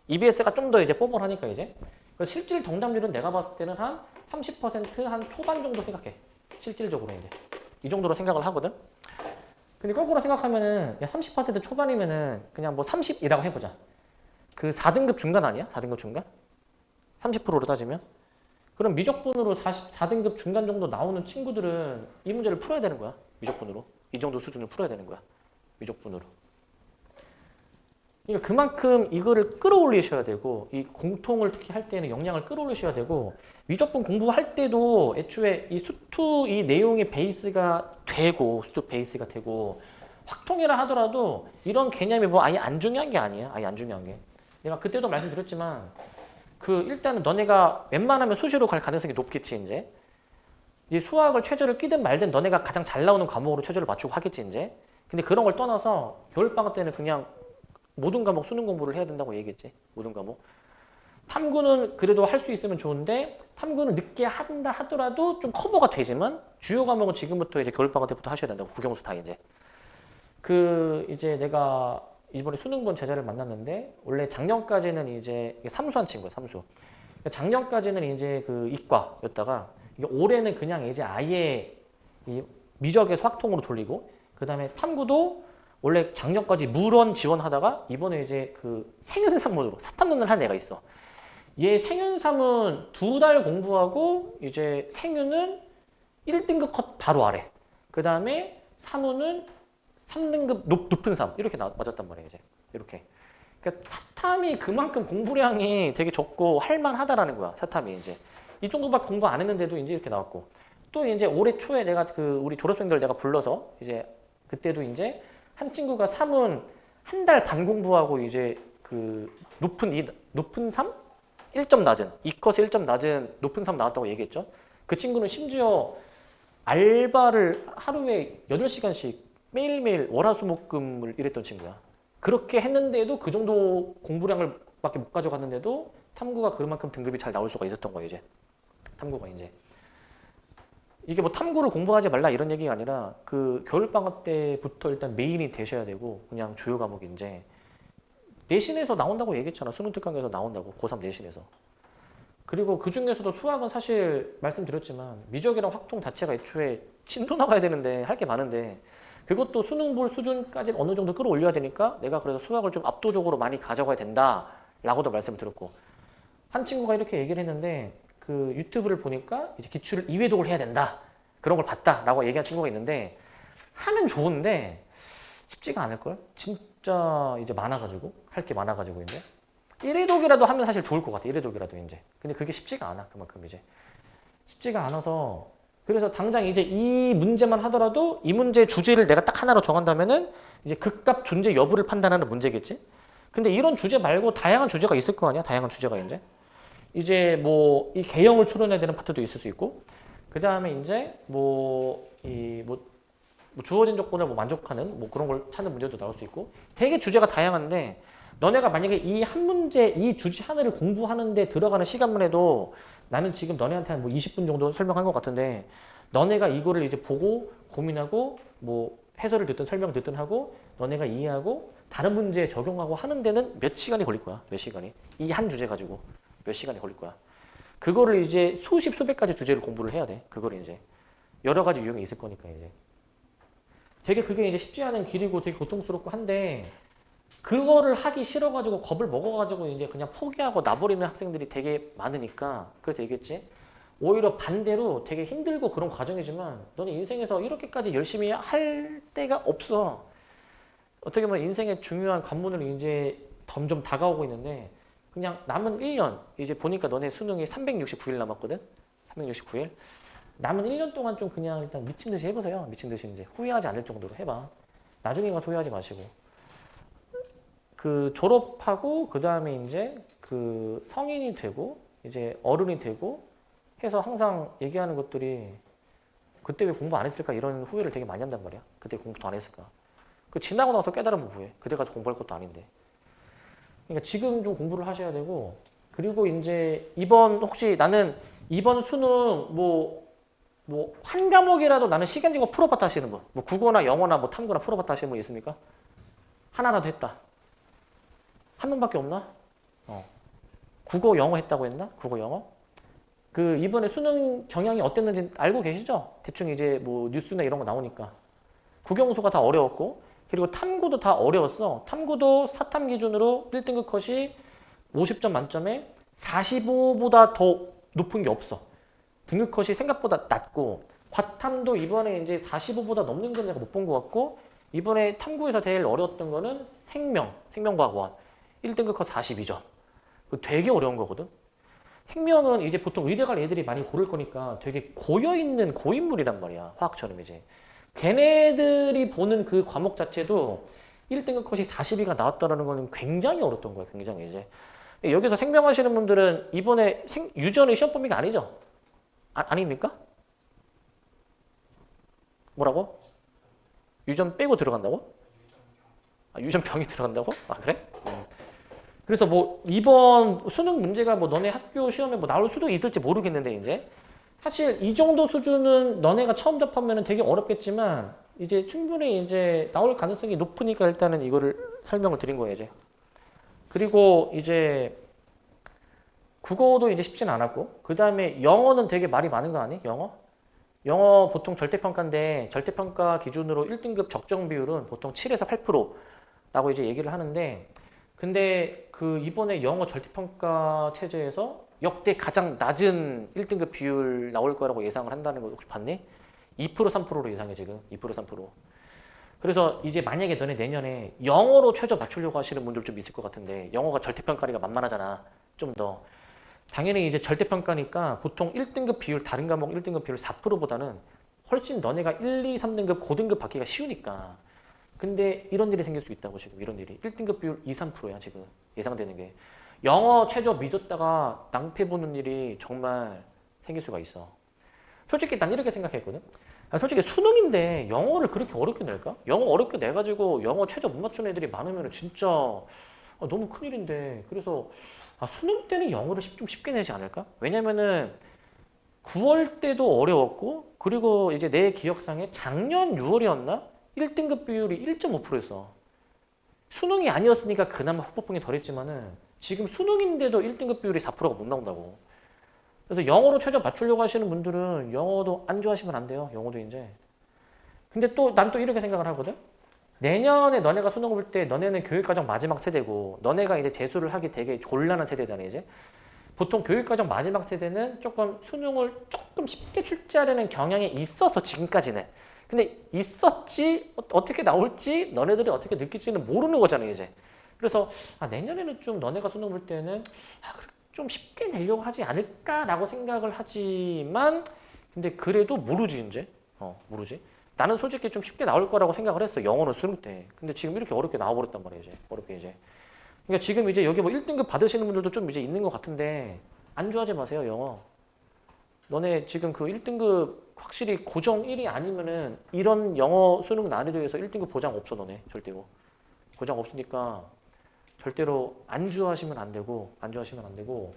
Speaker 1: EBS가 좀 더 이제 포멀하니까 이제 그래서 실질 정답률은 내가 봤을 때는 한 30%한 초반 정도 생각해. 실질적으로 이제 이 정도로 생각을 하거든. 근데 거꾸로 생각하면은 야 30% 초반이면은 그냥 뭐 30이라고 해보자. 그 4등급 중간 아니야? 4등급 중간? 30%로 따지면? 그럼 미적분으로 4등급 중간 정도 나오는 친구들은 이 문제를 풀어야 되는 거야. 미적분으로. 이 정도 수준을 풀어야 되는 거야. 미적분으로. 그러니까 그만큼 이거를 끌어올리셔야 되고 이 공통을 특히 할 때는 역량을 끌어올리셔야 되고 미적분 공부할 때도 애초에 이 수투 이 내용의 베이스가 되고 수투 베이스가 되고 확통이라 하더라도 이런 개념이 뭐 아예 안 중요한 게 아니야. 아예 안 중요한 게. 내가 그때도 말씀드렸지만 그 일단은 너네가 웬만하면 수시로 갈 가능성이 높겠지 이제. 이 수학을 최저를 끼든 말든 너네가 가장 잘 나오는 과목으로 최저를 맞추고 하겠지 이제. 근데 그런 걸 떠나서 겨울방학 때는 그냥 모든 과목 수능 공부를 해야 된다고 얘기했지. 모든 과목. 탐구는 그래도 할 수 있으면 좋은데 탐구는 늦게 한다 하더라도 좀 커버가 되지만 주요 과목은 지금부터 이제 겨울방학 때부터 하셔야 된다고. 국영수 다 이제. 이제 내가 이번에 수능 본 제자를 만났는데 원래 작년까지는 이제 삼수한 친구야, 삼수. 작년까지는 이제 그 이과였다가 이게 올해는 그냥 이제 아예 이 미적에서 확통으로 돌리고 그 다음에 탐구도 원래 작년까지 물원 지원하다가 이번에 이제 그 생윤삼문으로 사탐론을 한 애가 있어. 얘 생윤삼은 2달 공부하고 이제 생윤은 1등급 컷 바로 아래. 그 다음에 사문은 3등급 높은 3 이렇게 맞았단 말이에요. 이제 이렇게. 그러니까 사탐이 그만큼 공부량이 되게 적고 할만하다라는 거야. 사탐이 이제 이 정도밖에 공부 안 했는데도 이제 이렇게 나왔고 또 이제 올해 초에 내가 그 우리 졸업생들 내가 불러서 이제 그때도 이제 한 친구가 3은 한 달 반 공부하고 이제 그 높은 3? 1점 낮은 이컷에 1점 낮은 높은 3 나왔다고 얘기했죠. 그 친구는 심지어 알바를 하루에 8시간씩 매일매일 월화수목금을 일했던 친구야. 그렇게 했는데도 그 정도 공부량을 밖에 못 가져갔는데도 탐구가 그만큼 등급이 잘 나올 수가 있었던 거예요. 이제 탐구가 이제 이게 뭐 탐구를 공부하지 말라 이런 얘기가 아니라 그 겨울방학 때부터 일단 메인이 되셔야 되고 그냥 주요 과목이 이제 내신에서 나온다고 얘기했잖아. 수능 특강에서 나온다고. 고3 내신에서. 그리고 그 중에서도 수학은 사실 말씀드렸지만 미적이랑 확통 자체가 애초에 침도 나가야 되는데 할 게 많은데 그것도 수능 볼 수준까지 어느 정도 끌어올려야 되니까 내가 그래서 수학을 좀 압도적으로 많이 가져가야 된다라고도 말씀을 드렸고 한 친구가 이렇게 얘기를 했는데 그 유튜브를 보니까 이제 기출을 2회독을 해야 된다 그런 걸 봤다라고 얘기한 친구가 있는데 하면 좋은데 쉽지가 않을걸? 진짜 이제 많아가지고 할 게 많아가지고 이제 1회독이라도 하면 사실 좋을 것 같아. 1회독이라도 이제 근데 그게 쉽지가 않아. 그만큼 이제 쉽지가 않아서 그래서 당장 이제 이 문제만 하더라도 이 문제 주제를 내가 딱 하나로 정한다면은 이제 극값 존재 여부를 판단하는 문제겠지. 근데 이런 주제 말고 다양한 주제가 있을 거 아니야. 다양한 주제가 이제 뭐 이 개형을 추론해야 되는 파트도 있을 수 있고 그 다음에 이제 주어진 조건을 만족하는 그런 걸 찾는 문제도 나올 수 있고 되게 주제가 다양한데 너네가 만약에 이 한 문제, 이 주제 하나를 공부하는데 들어가는 시간만 해도 나는 지금 너네한테 한 20분 정도 설명한 것 같은데 너네가 이거를 이제 보고 고민하고 해설을 듣든 설명 듣든 하고 너네가 이해하고 다른 문제에 적용하고 하는 데는 몇 시간이 걸릴 거야. 몇 시간이. 이 한 주제 가지고 몇 시간이 걸릴 거야. 그거를 이제 수십, 수백 가지 주제를 공부를 해야 돼. 그거를 이제 여러 가지 유형이 있을 거니까 이제. 되게 그게 이제 쉽지 않은 길이고 되게 고통스럽고 한데 그거를 하기 싫어가지고 겁을 먹어가지고 이제 그냥 포기하고 나버리는 학생들이 되게 많으니까 그래서 얘기했지. 오히려 반대로 되게 힘들고 그런 과정이지만 너는 인생에서 이렇게까지 열심히 할 때가 없어. 어떻게 보면 인생의 중요한 관문을 이제 점점 다가오고 있는데 그냥 남은 1년 이제 보니까 너네 수능이 369일 남았거든. 369일. 남은 1년 동안 좀 그냥 일단 미친 듯이 해보세요. 미친 듯이 이제 후회하지 않을 정도로 해봐. 나중에 가서 후회하지 마시고. 그 졸업하고 그 다음에 이제 그 성인이 되고 이제 어른이 되고 해서 항상 얘기하는 것들이 그때 왜 공부 안 했을까 이런 후회를 되게 많이 한단 말이야. 그때 공부도 안 했을까. 그 지나고 나서 깨달으면 후회. 그때 가서 공부할 것도 아닌데. 그러니까 지금 좀 공부를 하셔야 되고 그리고 이제 이번 혹시 나는 이번 수능 한 과목이라도 나는 시간 제공 풀어봤다 하시는 분. 국어나 영어나 탐구나 풀어봤다 하시는 분 있습니까? 하나라도 했다. 한 명밖에 없나? 국어, 영어 했다고 했나? 국어, 영어? 그 이번에 수능 정량이 어땠는지 알고 계시죠? 대충 이제 뉴스나 이런 거 나오니까. 국영수가 다 어려웠고 그리고 탐구도 다 어려웠어. 탐구도 사탐 기준으로 1등급 컷이 50점 만점에 45보다 더 높은 게 없어. 등급 컷이 생각보다 낮고 과탐도 이번에 이제 45보다 넘는 건 내가 못 본 것 같고 이번에 탐구에서 제일 어려웠던 거는 생명과학원 1등급 컷 42점. 되게 어려운 거거든. 생명은 이제 보통 의대 갈 애들이 많이 고를 거니까 되게 고여있는 고인물이란 말이야. 화학처럼 이제. 걔네들이 보는 그 과목 자체도 1등급 컷이 42가 나왔다는 거는 굉장히 어렵던 거야. 굉장히 이제. 여기서 생명하시는 분들은 이번에 유전의 시험 범위가 아니죠? 아닙니까? 뭐라고? 유전 빼고 들어간다고? 유전병이 들어간다고? 그래? 그래서 이번 수능 문제가 너네 학교 시험에 나올 수도 있을지 모르겠는데 이제 사실 이 정도 수준은 너네가 처음 접하면 되게 어렵겠지만 이제 충분히 이제 나올 가능성이 높으니까 일단은 이거를 설명을 드린 거예요 이제. 그리고 이제 국어도 이제 쉽진 않았고 그 다음에 영어는 되게 말이 많은 거 아니? 영어 보통 절대평가인데 절대평가 기준으로 1등급 적정 비율은 보통 7에서 8%라고 이제 얘기를 하는데 근데 그 이번에 영어 절대평가 체제에서 역대 가장 낮은 1등급 비율 나올 거라고 예상을 한다는 거 혹시 봤니? 2% 3%로 예상해 지금 2% 3%. 그래서 이제 만약에 너네 내년에 영어로 최저 맞추려고 하시는 분들 좀 있을 것 같은데 영어가 절대평가니까 만만하잖아. 좀 더. 당연히 이제 절대평가니까 보통 1등급 비율 다른 과목 1등급 비율 4%보다는 훨씬 너네가 1, 2, 3등급 고등급 받기가 쉬우니까 근데 이런 일이 생길 수 있다고 지금 이런 일이 1등급 비율 2, 3%야 지금 예상되는 게 영어 최저 믿었다가 낭패 보는 일이 정말 생길 수가 있어. 솔직히 난 이렇게 생각했거든. 솔직히 수능인데 영어를 그렇게 어렵게 낼까? 영어 어렵게 내가지고 영어 최저 못 맞추는 애들이 많으면 진짜 너무 큰일인데 그래서 수능 때는 영어를 좀 쉽게 내지 않을까? 왜냐면은 9월 때도 어려웠고 그리고 이제 내 기억상에 작년 6월이었나? 1등급 비율이 1.5%였어. 수능이 아니었으니까 그나마 후폭풍이 덜했지만은 지금 수능인데도 1등급 비율이 4%가 못 나온다고. 그래서 영어로 최저 맞추려고 하시는 분들은 영어도 안 좋아하시면 안 돼요. 영어도 이제. 근데 또 난 또 이렇게 생각을 하거든. 내년에 너네가 수능 볼 때 너네는 교육과정 마지막 세대고 너네가 이제 재수를 하기 되게 곤란한 세대잖아 이제. 보통 교육과정 마지막 세대는 조금 수능을 조금 쉽게 출제하려는 경향이 있어서 지금까지는. 근데 있었지 어떻게 나올지 너네들이 어떻게 느낄지는 모르는 거잖아 이제. 그래서 내년에는 좀 너네가 수능 볼 때는 좀 쉽게 내려고 하지 않을까라고 생각을 하지만 근데 그래도 모르지 이제. 모르지. 나는 솔직히 좀 쉽게 나올 거라고 생각을 했어. 영어는 수능 때. 근데 지금 이렇게 어렵게 나와버렸단 말이야 이제. 어렵게 이제. 그러니까 지금 이제 여기 1등급 받으시는 분들도 좀 이제 있는 것 같은데 안 좋아하지 마세요 영어. 너네 지금 그 1등급 확실히 고정 1이 아니면은 이런 영어 수능 난이도에서 1등급 보장 없어 너네 절대로. 보장 없으니까 절대로 안주하시면 안 되고 안주하시면 안 되고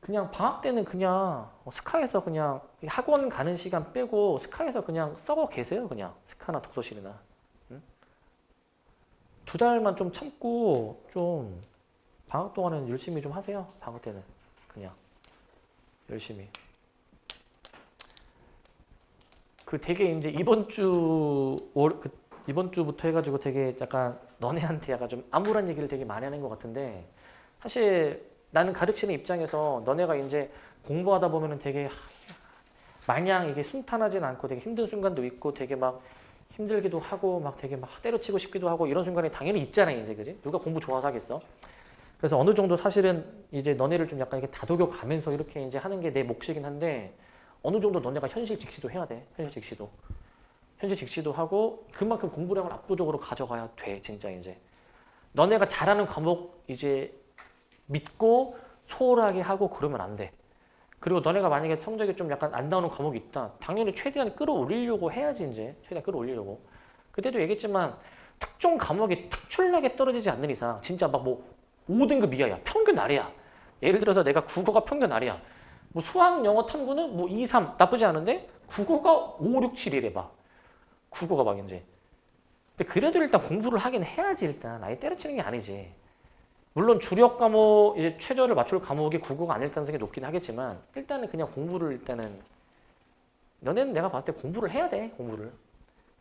Speaker 1: 그냥 방학 때는 그냥 스카에서 그냥 학원 가는 시간 빼고 스카에서 그냥 썩어 계세요 그냥 스카나 독서실이나 응? 2달만 좀 참고 좀 방학 동안은 열심히 좀 하세요 방학 때는 그냥 열심히 그 되게 이제 이번 주부터 해가지고 되게 약간 너네한테 약간 좀 암울한 얘기를 되게 많이 하는 것 같은데 사실 나는 가르치는 입장에서 너네가 이제 공부하다 보면은 되게 마냥 이게 순탄하진 않고 되게 힘든 순간도 있고 되게 막 힘들기도 하고 막 되게 막 때려치고 싶기도 하고 이런 순간이 당연히 있잖아요 이제 그지? 누가 공부 좋아서 하겠어? 그래서 어느 정도 사실은 이제 너네를 좀 약간 이렇게 다독여 가면서 이렇게 이제 하는 게 내 몫이긴 한데 어느 정도 너네가 현실 직시도 해야 돼. 현실 직시도. 현실 직시도 하고 그만큼 공부량을 압도적으로 가져가야 돼. 진짜 이제. 너네가 잘하는 과목 이제 믿고 소홀하게 하고 그러면 안 돼. 그리고 너네가 만약에 성적이 좀 약간 안 나오는 과목이 있다. 당연히 최대한 끌어올리려고 해야지 이제. 최대한 끌어올리려고. 그때도 얘기했지만 특정 과목이 특출나게 떨어지지 않는 이상 진짜 막 뭐 5등급 이하야. 평균 아래야. 예를 들어서 내가 국어가 평균 아래야. 뭐 수학, 영어, 탐구는 뭐 2, 3 나쁘지 않은데 국어가 5, 6, 7이래 봐. 국어가 막 이제. 근데 그래도 일단 공부를 하긴 해야지 일단. 아예 때려치는 게 아니지. 물론 주력 과목 이제 최저를 맞출 과목이 국어가 아닐 가능성이 높긴 하겠지만 일단은 그냥 공부를 일단은 너네는 내가 봤을 때 공부를 해야 돼.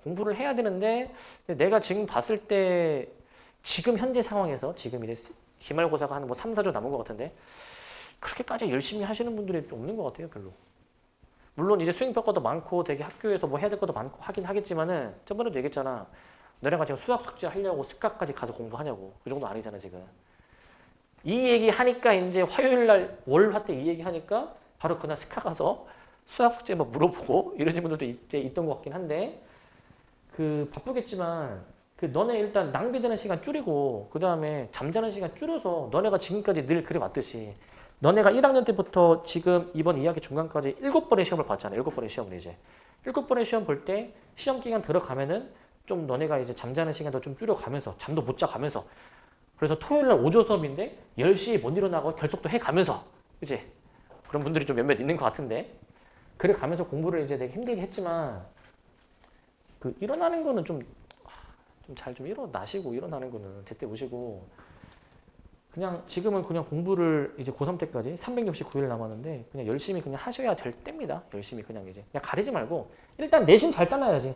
Speaker 1: 공부를 해야 되는데 내가 지금 봤을 때 지금 현재 상황에서 지금 이제 기말고사가 한 뭐 3, 4주 남은 것 같은데 그렇게까지 열심히 하시는 분들이 없는 것 같아요, 별로. 물론 이제 수행평가도 많고 되게 학교에서 뭐 해야 될 것도 많고 하긴 하겠지만은 저번에도 얘기했잖아. 너네가 지금 수학 숙제 하려고 스카까지 가서 공부하냐고. 그 정도 아니잖아, 지금. 이 얘기 하니까 이제 화요일 날 월화 때 이 얘기 하니까 바로 그날 스카 가서 수학 숙제 막 물어보고 이러신 분들도 이제 있던 것 같긴 한데 그 바쁘겠지만 그 너네 일단 낭비되는 시간 줄이고 그 다음에 잠자는 시간 줄여서 너네가 지금까지 늘 그래 왔듯이 너네가 1학년 때부터 지금 이번 2학기 중간까지 7번의 시험을 봤잖아. 7번의 시험을 이제. 7번의 시험 볼 때 시험 기간 들어가면은 좀 너네가 이제 잠자는 시간도 좀 줄여가면서 잠도 못 자가면서 그래서 토요일 날 오조 수업인데 10시에 못 일어나고 결석도 해가면서 그치? 그런 분들이 좀 몇몇 있는 것 같은데 그래 가면서 공부를 이제 되게 힘들게 했지만 그 일어나는 거는 좀 잘 좀 일어나시고 일어나는 거는 제때 오시고 그냥 지금은 그냥 공부를 이제 고3 때까지 369일 남았는데 그냥 열심히 그냥 하셔야 될 때입니다. 열심히 그냥 이제 그냥 가리지 말고 일단 내신 잘 따놔야지.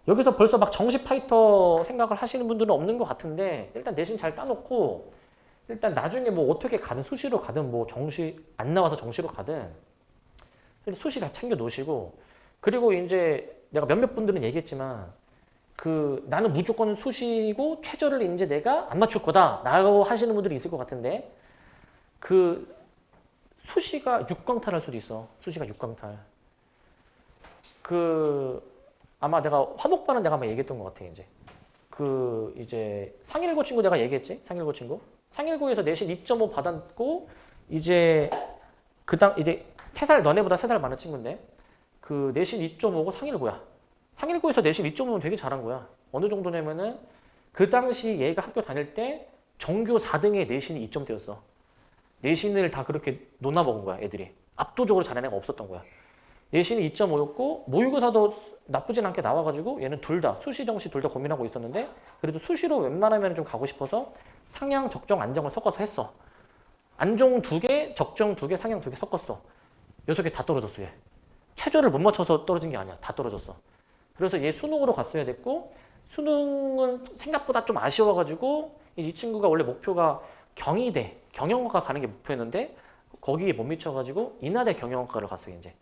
Speaker 1: 여기서 벌써 막 정시 파이터 생각을 하시는 분들은 없는 것 같은데 일단 내신 잘 따놓고 일단 나중에 뭐 어떻게 가든 수시로 가든 뭐 정시 안 나와서 정시로 가든 수시 잘 챙겨 놓으시고 그리고 이제 내가 몇몇 분들은 얘기했지만 그 나는 무조건 수시고 최저를 이제 내가 안 맞출 거다 라고 하시는 분들이 있을 것 같은데 그 수시가 6강탈 할 수도 있어. 수시가 6강탈. 그 아마 내가 화목반은 내가 아마 얘기했던 것 같아 이제. 그 이제 상일고 친구 내가 얘기했지? 상일고 친구. 상일고에서 내신 2.5 받았고 이제 이제 3살 너네보다 3살 많은 친구인데 그 내신 2.5고 상일고야. 상일고에서 내신 2.5는 되게 잘한 거야. 어느 정도냐면은 그 당시 얘가 학교 다닐 때 전교 4등의 내신이 2점대였어. 내신을 다 그렇게 논아먹은 거야, 애들이. 압도적으로 잘하는 애가 없었던 거야. 내신이 2.5였고 모의고사도 나쁘진 않게 나와가지고 얘는 둘 다 수시 정시 둘 다 고민하고 있었는데 그래도 수시로 웬만하면 좀 가고 싶어서 상향, 적정, 안정을 섞어서 했어. 안정 2개, 적정 2개, 상향 2개 섞었어. 6개 다 떨어졌어, 얘. 최저를 못 맞춰서 떨어진 게 아니야. 다 떨어졌어. 그래서 얘 수능으로 갔어야 됐고 수능은 생각보다 좀 아쉬워가지고 이 친구가 원래 목표가 경희대, 경영학과 가는 게 목표였는데 거기에 못 미쳐가지고 인하대 경영학과를 갔어요, 이제.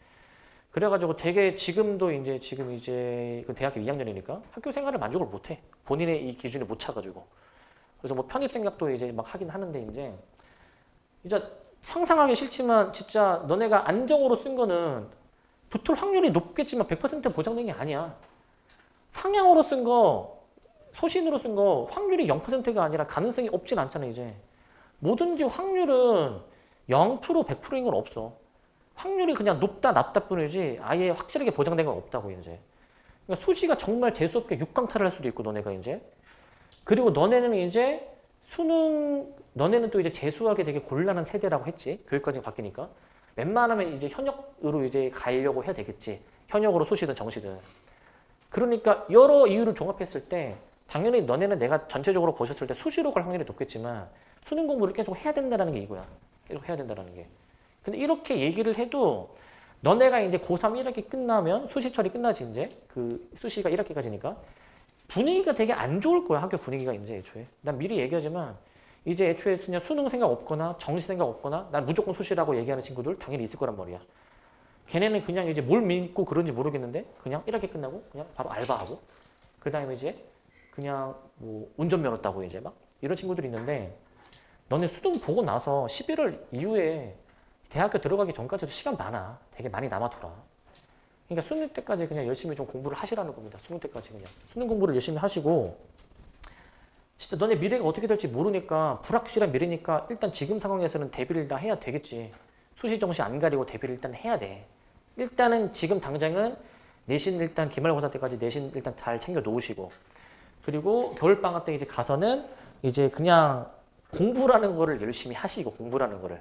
Speaker 1: 그래가지고 되게 지금도 이제 지금 이제 그 대학교 2학년이니까 학교 생활을 만족을 못해. 본인의 이 기준을 못 차가지고. 그래서 뭐 편입 생각도 이제 막 하긴 하는데 이제 상상하기 싫지만 진짜 너네가 안정으로 쓴 거는 붙을 확률이 높겠지만 100% 보장된 게 아니야. 상향으로 쓴 거, 소신으로 쓴 거 확률이 0%가 아니라 가능성이 없진 않잖아 이제. 뭐든지 확률은 0% 100%인 건 없어. 확률이 그냥 높다 낮다 뿐이지 아예 확실하게 보장된 건 없다고 이제. 그러니까 수시가 정말 재수없게 육강탈을 할 수도 있고 너네가 이제. 그리고 너네는 이제 수능 너네는 또 이제 재수하기 되게 곤란한 세대라고 했지. 교육과정이 바뀌니까. 웬만하면 이제 현역으로 이제 가려고 해야 되겠지. 현역으로 수시든 정시든. 그러니까 여러 이유를 종합했을 때 당연히 너네는 내가 전체적으로 보셨을 때 수시로 갈 확률이 높겠지만 수능 공부를 계속 해야 된다는 게 이거야. 계속 해야 된다는 게. 근데 이렇게 얘기를 해도 너네가 이제 고3 1학기 끝나면 수시 처리 끝나지 이제 그 수시가 1학기까지니까 분위기가 되게 안 좋을 거야. 학교 분위기가 이제 애초에. 난 미리 얘기하지만 이제 애초에 그냥 수능 생각 없거나 정시 생각 없거나 난 무조건 수시라고 얘기하는 친구들 당연히 있을 거란 말이야. 걔네는 그냥 이제 뭘 믿고 그런지 모르겠는데 그냥 1학기 끝나고 그냥 바로 알바하고 그 다음에 이제 그냥 뭐 운전면허 따고 이제 막 이런 친구들이 있는데 너네 수능 보고 나서 11월 이후에 대학교 들어가기 전까지도 시간 많아. 되게 많이 남아돌아. 그러니까 수능 때까지 그냥 열심히 좀 공부를 하시라는 겁니다. 수능 때까지 그냥. 수능 공부를 열심히 하시고 진짜 너네 미래가 어떻게 될지 모르니까 불확실한 미래니까 일단 지금 상황에서는 대비를 다 해야 되겠지. 수시 정시 안 가리고 대비를 일단 해야 돼. 일단은 지금 당장은 내신 일단 기말고사 때까지 내신 일단 잘 챙겨 놓으시고 그리고 겨울방학 때 이제 가서는 이제 그냥 공부라는 거를 열심히 하시고 공부라는 거를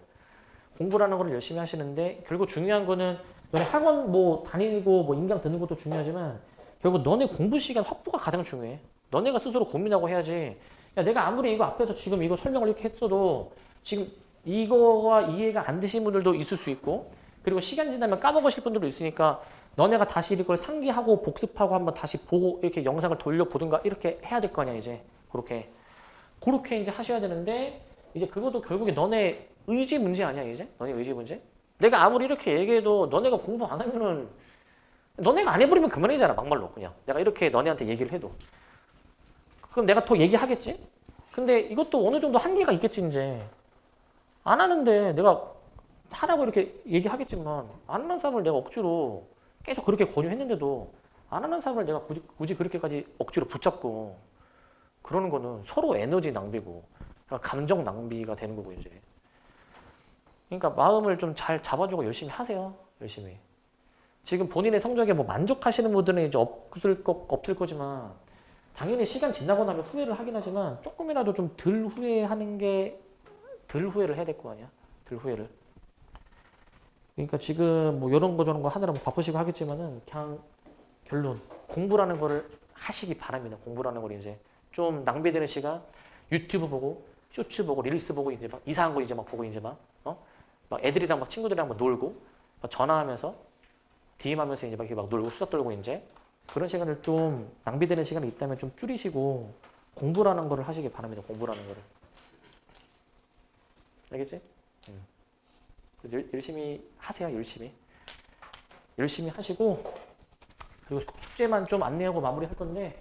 Speaker 1: 열심히 하시는데 결국 중요한 거는 너네 학원 뭐 다니고 뭐 인강 듣는 것도 중요하지만 결국 너네 공부 시간 확보가 가장 중요해. 너네가 스스로 고민하고 해야지. 야, 내가 아무리 이거 앞에서 지금 이거 설명을 이렇게 했어도 지금 이거와 이해가 안 되신 분들도 있을 수 있고 그리고 시간 지나면 까먹으실 분들도 있으니까 너네가 다시 이걸 상기하고 복습하고 한번 다시 보고 이렇게 영상을 돌려보든가 이렇게 해야 될 거 아니야 이제 그렇게 이제 하셔야 되는데 이제 그것도 결국에 너네 의지 문제 아니야 이제 너네 의지 문제 내가 아무리 이렇게 얘기해도 너네가 공부 안 하면은 너네가 안 해버리면 그만이잖아 막말로 그냥 내가 이렇게 너네한테 얘기를 해도 그럼 내가 더 얘기하겠지 근데 이것도 어느 정도 한계가 있겠지 이제 안 하는데 내가 하라고 이렇게 얘기하겠지만 안 하는 사람을 내가 억지로 계속 그렇게 권유했는데도 안 하는 사람을 내가 굳이 그렇게까지 억지로 붙잡고 그러는 거는 서로 에너지 낭비고 감정 낭비가 되는 거고 이제 그러니까 마음을 좀 잘 잡아주고 열심히 하세요 열심히 지금 본인의 성적에 뭐 만족하시는 분들은 이제 없을 거지만 당연히 시간 지나고 나면 후회를 하긴 하지만 조금이라도 좀 덜 후회하는 게 덜 후회를 해야 될 거 아니야 덜 후회를 그러니까 지금 뭐 이런 거 저런 거 하느라 뭐 바쁘시고 하겠지만은 그냥 결론 공부라는 거를 하시기 바랍니다. 공부라는 걸 이제 좀 낭비되는 시간 유튜브 보고 쇼츠 보고 릴스 보고 이제 막 이상한 거 이제 막 보고 이제 막 애들이랑 막 친구들이랑 막 놀고 막 전화하면서 DM하면서 이제 막 이렇게 막 놀고 수다 떨고 이제 그런 시간을 좀 낭비되는 시간이 있다면 좀 줄이시고 공부라는 거를 하시기 바랍니다. 공부라는 거를 알겠지? 열심히 하세요. 열심히 하시고 그리고 숙제만 좀 안내하고 마무리할 건데